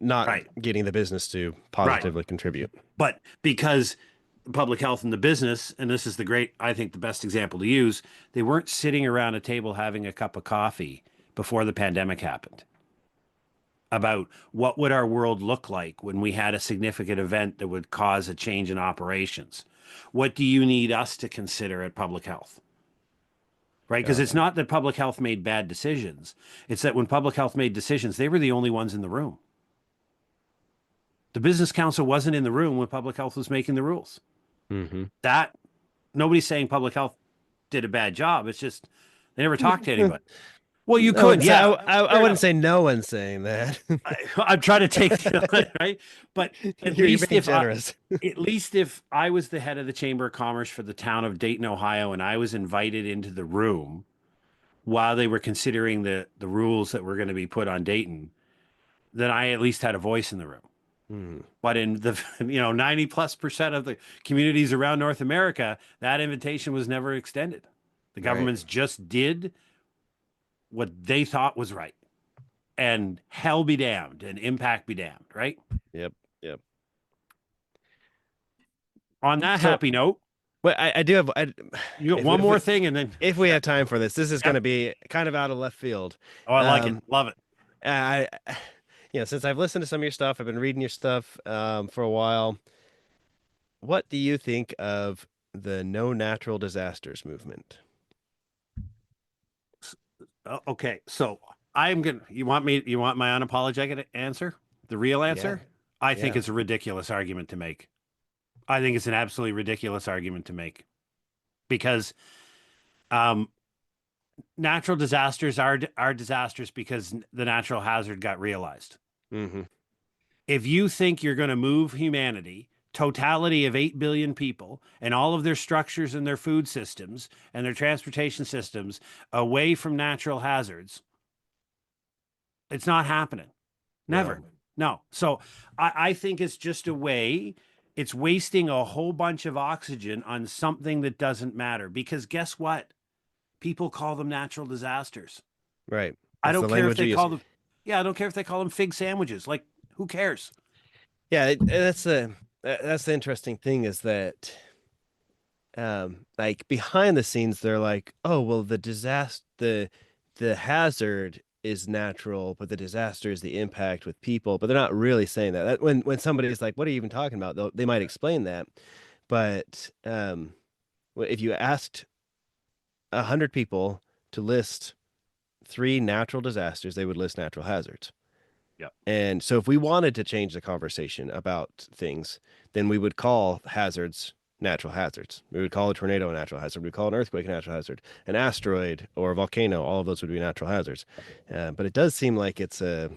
not right, getting the business to right. positively contribute. But because public health and the business, and this is I think the best example to use, they weren't sitting around a table having a cup of coffee before the pandemic happened about what would our world look like when we had a significant event that would cause a change in operations. What do you need us to consider at public health? Right? Because Yeah. it's not that public health made bad decisions. It's that when public health made decisions, they were the only ones in the room. The business council wasn't in the room when public health was making the rules. Mm-hmm. That Nobody's saying public health did a bad job. It's just they never talked to anybody. Well, you I could, wouldn't say yeah. I Fair wouldn't enough. say no one's saying that. I'm trying to take right, but at You're least being if I, generous. at least if I was the head of the Chamber of Commerce for the town of Dayton, Ohio, and I was invited into the room while they were considering the rules that were going to be put on Dayton, then I at least had a voice in the room. Hmm. But in the 90+% of the communities around North America, that invitation was never extended. The Right. governments just did what they thought was right, and hell be damned and impact be damned, right? Yep. Yep. On that So, happy note, but I do have you got one if we more thing and then if we yeah, have time for this, this is going yep. to be kind of out of left field. Oh, I like it. Um, Love it. I since I've listened to some of your stuff, I've been reading your stuff for a while. What do you think of the no natural disasters movement? Okay, so I'm gonna. You want me? You want my unapologetic answer? The real Yeah. answer? I think Yeah. it's a ridiculous argument to make. I think it's an absolutely ridiculous argument to make because um, natural disasters are disasters because the natural hazard got realized. Hmm. If you think you're going to move humanity, totality of 8 billion people, and all of their structures and their food systems and their transportation systems away from natural hazards, it's not happening. No. Never. No. So I think it's just a way, it's wasting a whole bunch of oxygen on something that doesn't matter. Because guess what? People call them natural disasters. Right. I That's don't the care if language they we use. call them, yeah, I don't care if they call them fig sandwiches. Like, who cares? Yeah, that's the interesting thing is that like behind the scenes they're like, "Oh, well the hazard is natural, but the disaster is the impact with people." But they're not really saying that. That when somebody's like, "What are you even talking about?" They might explain that. But if you asked 100 people to list three natural disasters, they would list natural hazards. Yep. And so if we wanted to change the conversation about things, then we would call hazards natural hazards. We would call a tornado a natural hazard. We'd call an earthquake a natural hazard. An asteroid or a volcano, all of those would be natural hazards. But it does seem like it's a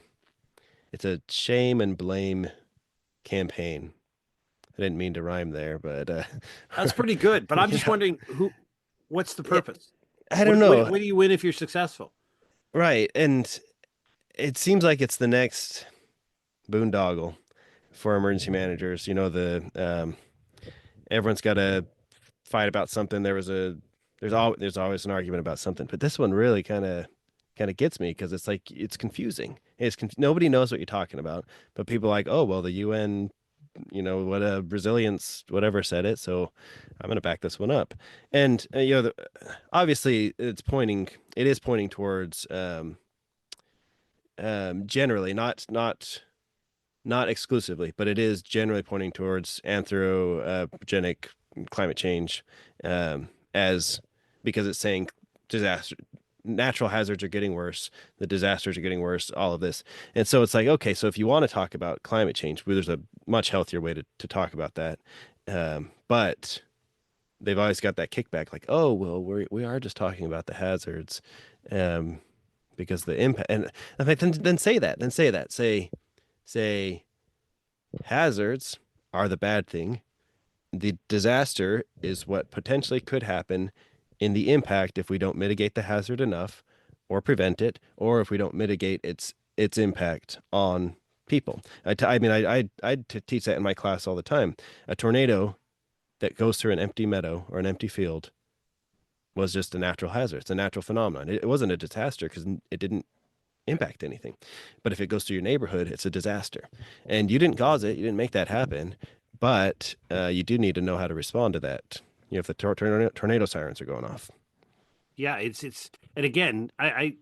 shame and blame campaign. I didn't mean to rhyme there, but That's pretty good. But I'm just yeah, wondering what's the yeah, purpose? I don't know. What do you win if you're successful? Right. And it seems like it's the next boondoggle for emergency managers. Everyone's got to fight about something. There's always an argument about something, but this one really kind of gets me because it's like it's confusing. Nobody knows what you're talking about, but people are like, oh well, the UN, what a Brazilians whatever said it, so I'm going to back this one up. And obviously it is pointing towards generally not exclusively, but it is generally pointing towards anthropogenic climate change, as because it's saying disaster, natural hazards are getting worse, the disasters are getting worse, all of this. And so it's like, okay, so if you want to talk about climate change, well, there's a much healthier way to talk about that. But they've always got that kickback, like, oh, well, we are just talking about the hazards, um, because the impact, and I'm like, then say hazards are the bad thing. The disaster is what potentially could happen in the impact if we don't mitigate the hazard enough or prevent it, or if we don't mitigate its impact on people. I mean, I teach that in my class all the time. A tornado that goes through an empty meadow or an empty field was just a natural hazard. It's a natural phenomenon. It wasn't a disaster because it didn't impact anything. But if it goes through your neighborhood, it's a disaster. And you didn't cause it, you didn't make that happen, but you do need to know how to respond to that. If the tornado sirens are going off. Yeah, it's and again, I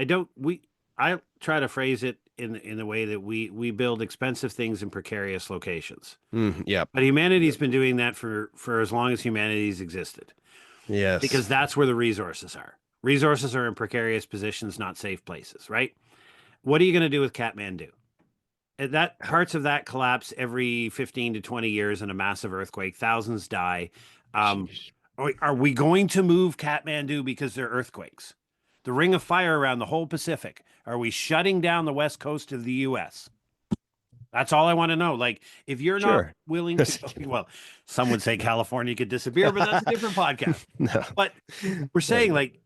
don't we I try to phrase it in the way that we build expensive things in precarious locations. Yep. But humanity's been doing that for as long as humanity's existed Yes. because that's where the resources are. Resources are in precarious positions, not safe places, right? What are you going to do with Kathmandu? That parts of that collapse every 15 to 20 years in a massive earthquake. Thousands die. Um, Sheesh. are we going to move Kathmandu because they're earthquakes? the ring of fire around the whole Pacific? Are we shutting down the west coast of the US? That's all I want to know. Like, if you're not Sure. willing to, well, some would say California could disappear, but that's a different podcast. No. But we're Yeah. saying, like,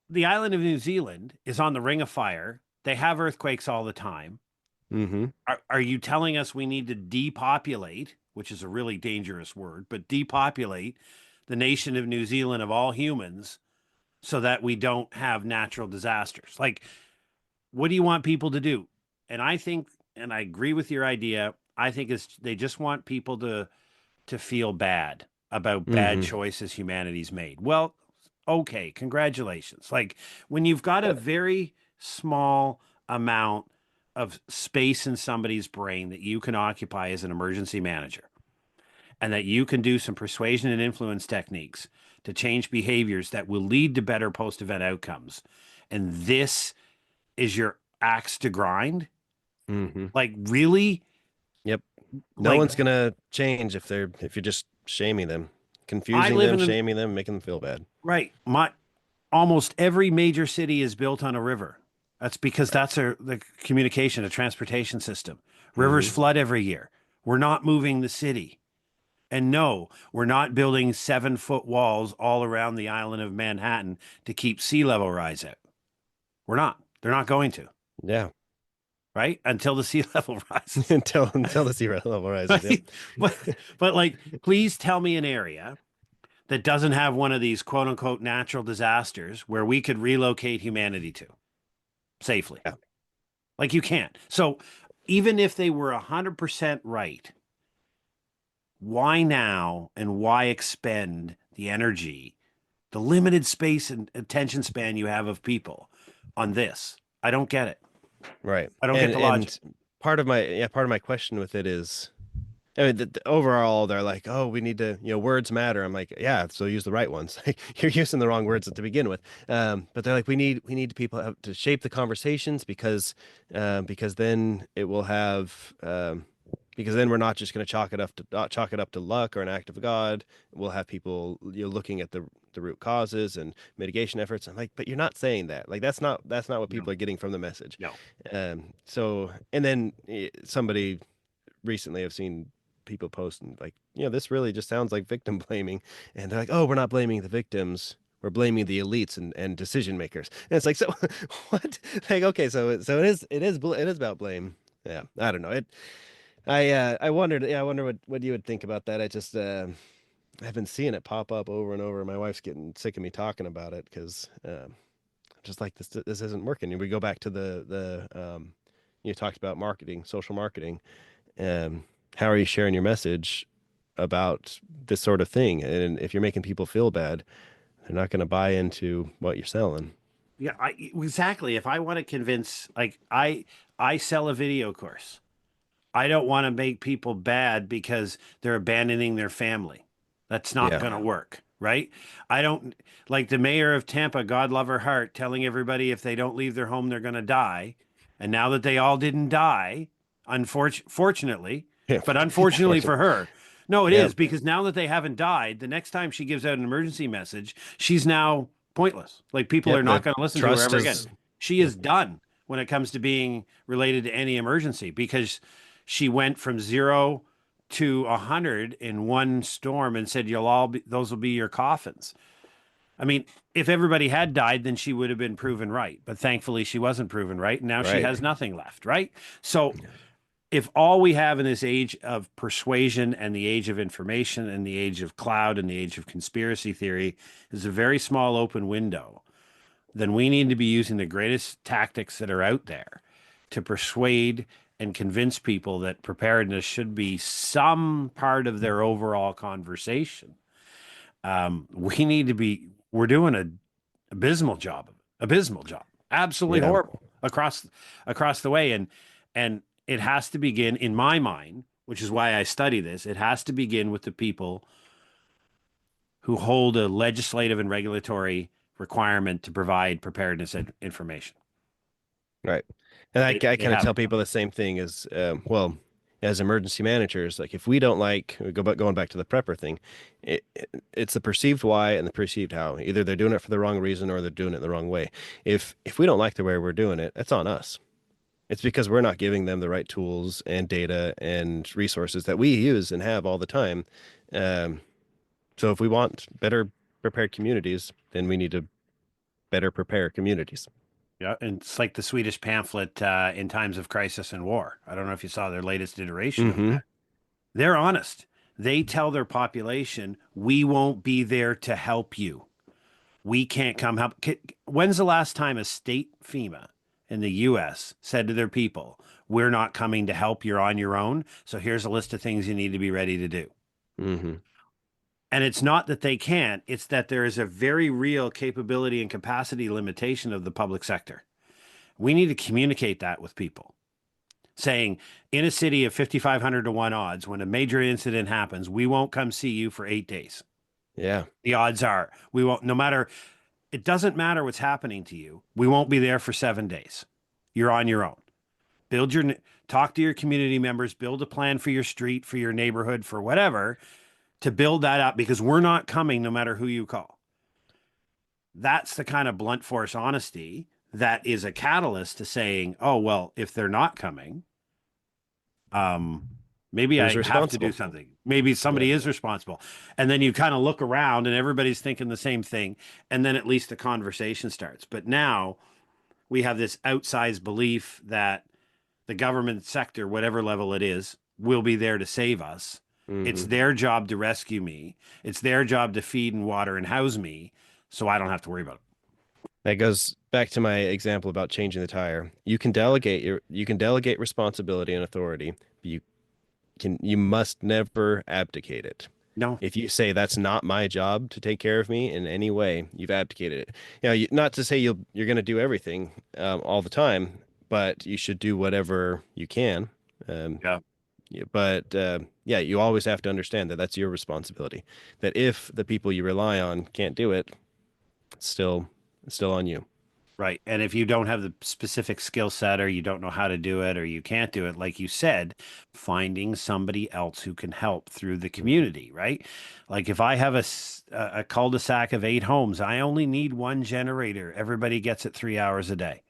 the island of New Zealand is on the ring of fire. They have earthquakes all the time. Mm-hmm. Are you telling us we need to depopulate, which is a really dangerous word, but depopulate the nation of New Zealand of all humans so that we don't have natural disasters? Like, what do you want people to do? And I think, and I agree with your idea, I think it's they just want people to feel bad about bad Mm-hmm. choices humanity's made. Well, okay, congratulations. Like, when you've got a very small amount of space in somebody's brain that you can occupy as an emergency manager, and that you can do some persuasion and influence techniques to change behaviors that will lead to better post-event outcomes, and this is your axe to grind, Mm-hmm. like, really? Yep. No Like, one's gonna change if you're just shaming them, I confusing live them, in an shaming them, making them feel bad. right. My almost every major city is built on a river. That's because that's the communication, a transportation system. Rivers Mm-hmm. flood every year. We're not moving the city. And no, we're not building 7-foot walls all around the island of Manhattan to keep sea level rise out. We're not. They're not going to, Yeah. right? Until the sea level rises. Until the sea level rises. Yep. Right? But but like, please tell me an area that doesn't have one of these quote unquote natural disasters where we could relocate humanity to safely. Yeah. Like, you can't. So even if they were 100% right, why now, and why expend the energy, the limited space and attention span you have of people on this? I don't get it. Right. I don't get And the logic. part of my question with it is, I mean, overall, they're like, oh, we need to, words matter. I'm like, yeah, so use the right ones. Like, you're using the wrong words to begin with. But they're like, we need people to shape the conversations because then it will have, because then we're not just going to chalk it up to luck or an act of God. We'll have people, looking at the root causes and mitigation efforts. I'm like, but you're not saying that. Like, that's not what No, people are getting from the message. no. So, and then somebody recently, I've seen people post and like, this really just sounds like victim blaming. And they're like, oh, we're not blaming the victims. We're blaming the elites and decision makers. And it's like, so what? Like, okay, so it is about blame. Yeah, I don't know. I wondered, yeah, I wonder what you would think about that. I've been seeing it pop up over and over. My wife's getting sick of me talking about it because just like this isn't working. And we go back to the you talked about marketing, social marketing. How are you sharing your message about this sort of thing? And if you're making people feel bad, they're not going to buy into what you're selling. Yeah, exactly. If I want to convince, like, I sell a video course. I don't want to make people bad because they're abandoning their family. That's not Yeah. going to work, right? I don't like the mayor of Tampa, God love her heart, telling everybody if they don't leave their home, they're going to die. And now that they all didn't die, unfortunately, Yeah. but unfortunately for Fortunately. her, no, it Yeah. is, because now that they haven't died, the next time she gives out an emergency message, she's now pointless. Like, people are Yep. not The going to listen to her trust ever again. is, She yep. is done when it comes to being related to any emergency, because she went from 0 to 100 in one storm and said, "You'll all be, those will be your coffins." I mean, if everybody had died, then she would have been proven right. But thankfully, she wasn't proven right. And now she Right. has nothing left, right? So if all we have in this age of persuasion and the age of information and the age of cloud and the age of conspiracy theory is a very small open window, then we need to be using the greatest tactics that are out there to persuade and convince people that preparedness should be some part of their overall conversation. We need to be, we're doing a abysmal job, absolutely Yeah. horrible across the way. And it has to begin, in my mind, which is why I study this, it has to begin with the people who hold a legislative and regulatory requirement to provide preparedness information. Right. And I They kind of have tell people the same thing as, well, as emergency managers, like if we don't like going back to the prepper thing, it's the perceived why and the perceived how. Either they're doing it for the wrong reason or they're doing it the wrong way. If we don't like the way we're doing it, it's on us. It's because we're not giving them the right tools and data and resources that we use and have all the time. Um, so if we want better prepared communities, then we need to better prepare communities. Yeah, and it's like the Swedish pamphlet in times of crisis and war. I don't know if you saw their latest iteration of Hmm. that. They're honest. They tell their population, we won't be there to help you. We can't come help. When's the last time a state FEMA in the US said to their people, we're not coming to help, you're on your own. So here's a list of things you need to be ready to do. Hmm. And it's not that they can't, it's that there is a very real capability and capacity limitation of the public sector. We need to communicate that with people, saying in a city of 5,500 to 1 odds, when a major incident happens, we won't come see you for 8 days. Yeah. The odds are we won't, no matter, it doesn't matter what's happening to you. We won't be there for 7 days. You're on your own. Build your, talk to your community members, build a plan for your street, for your neighborhood, for whatever, to build that up because we're not coming no matter who you call. That's the kind of blunt force honesty that is a catalyst to saying, oh, well, if they're not coming, um, maybe Who's I have to do responsible? something. Maybe Yeah. somebody is responsible. And then you kind of look around and everybody's thinking the same thing. And then at least the conversation starts. But now we have this outsized belief that the government sector, whatever level it is, will be there to save us. It's Hmm. their job to rescue me. It's their job to feed and water and house me. So I don't have to worry about it. That goes back to my example about changing the tire. You can delegate responsibility and authority, but you must never abdicate it. No, If you say that's not my job to take care of me in any way, you've abdicated it. Not to say you're going to do everything all the time, but you should do whatever you can. Um, yeah, yeah, you always have to understand that that's your responsibility. That if the people you rely on can't do it, it's still on you. right. And if you don't have the specific skill set or you don't know how to do it or you can't do it, like you said, finding somebody else who can help through the community, right? Like if I have a cul-de-sac of 8 homes, I only need one generator. Everybody gets it 3 hours a day.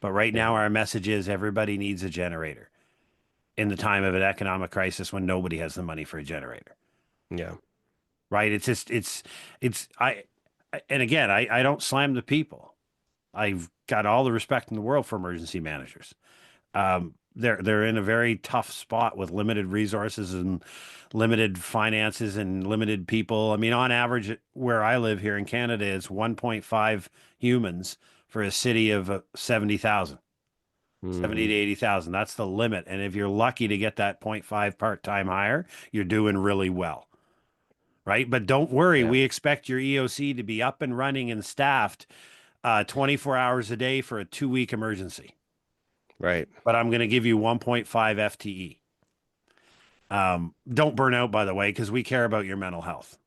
But right Yeah, now, our message is everybody needs a generator in the time of an economic crisis when nobody has the money for a generator, yeah, right? It's just, and again, I don't slam the people. I've got all the respect in the world for emergency managers. They're in a very tough spot with limited resources and limited finances and limited people. I mean, on average, where I live here in Canada, it's 1.5 humans for a city of 70,000. 70 hmm, to 80,000. That's the limit. And if you're lucky to get that point 0.5 part-time hire, you're doing really well. Right. But don't worry, yeah, we expect your EOC to be up and running and staffed 24 hours a day for a 2 week emergency. right. But I'm going to give you 1.5 FTE. Don't burn out, by the way, because we care about your mental health.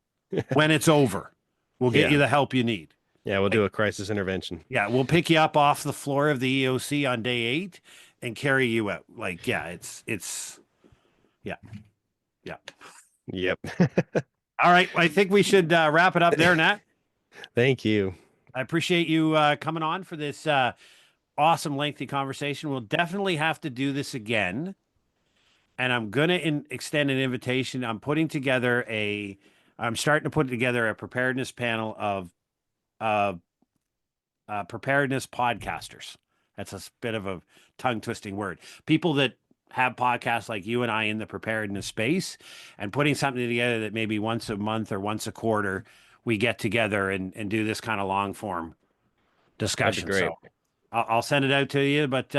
When it's over, we'll get you Yeah, the help you need. yeah, we'll Like, do a crisis intervention. yeah, we'll pick you up off the floor of the EOC on day 8 and carry you out. Like, yeah, yeah, yeah. Yep. All right. I think we should wrap it up there, Nat. Thank you. I appreciate you coming on for this awesome, lengthy conversation. We'll definitely have to do this again. And I'm going to extend an invitation. I'm starting to put together a preparedness panel of uh, preparedness podcasters. That's a bit of a tongue twisting word. People that have podcasts like you and I in the preparedness space and putting something together that maybe once a month or once a quarter we get together and do this kind of long form That'd be discussion. great. So I'll send it out to you. But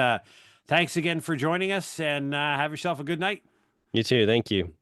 thanks again for joining us and have yourself a good night. You too. Thank you.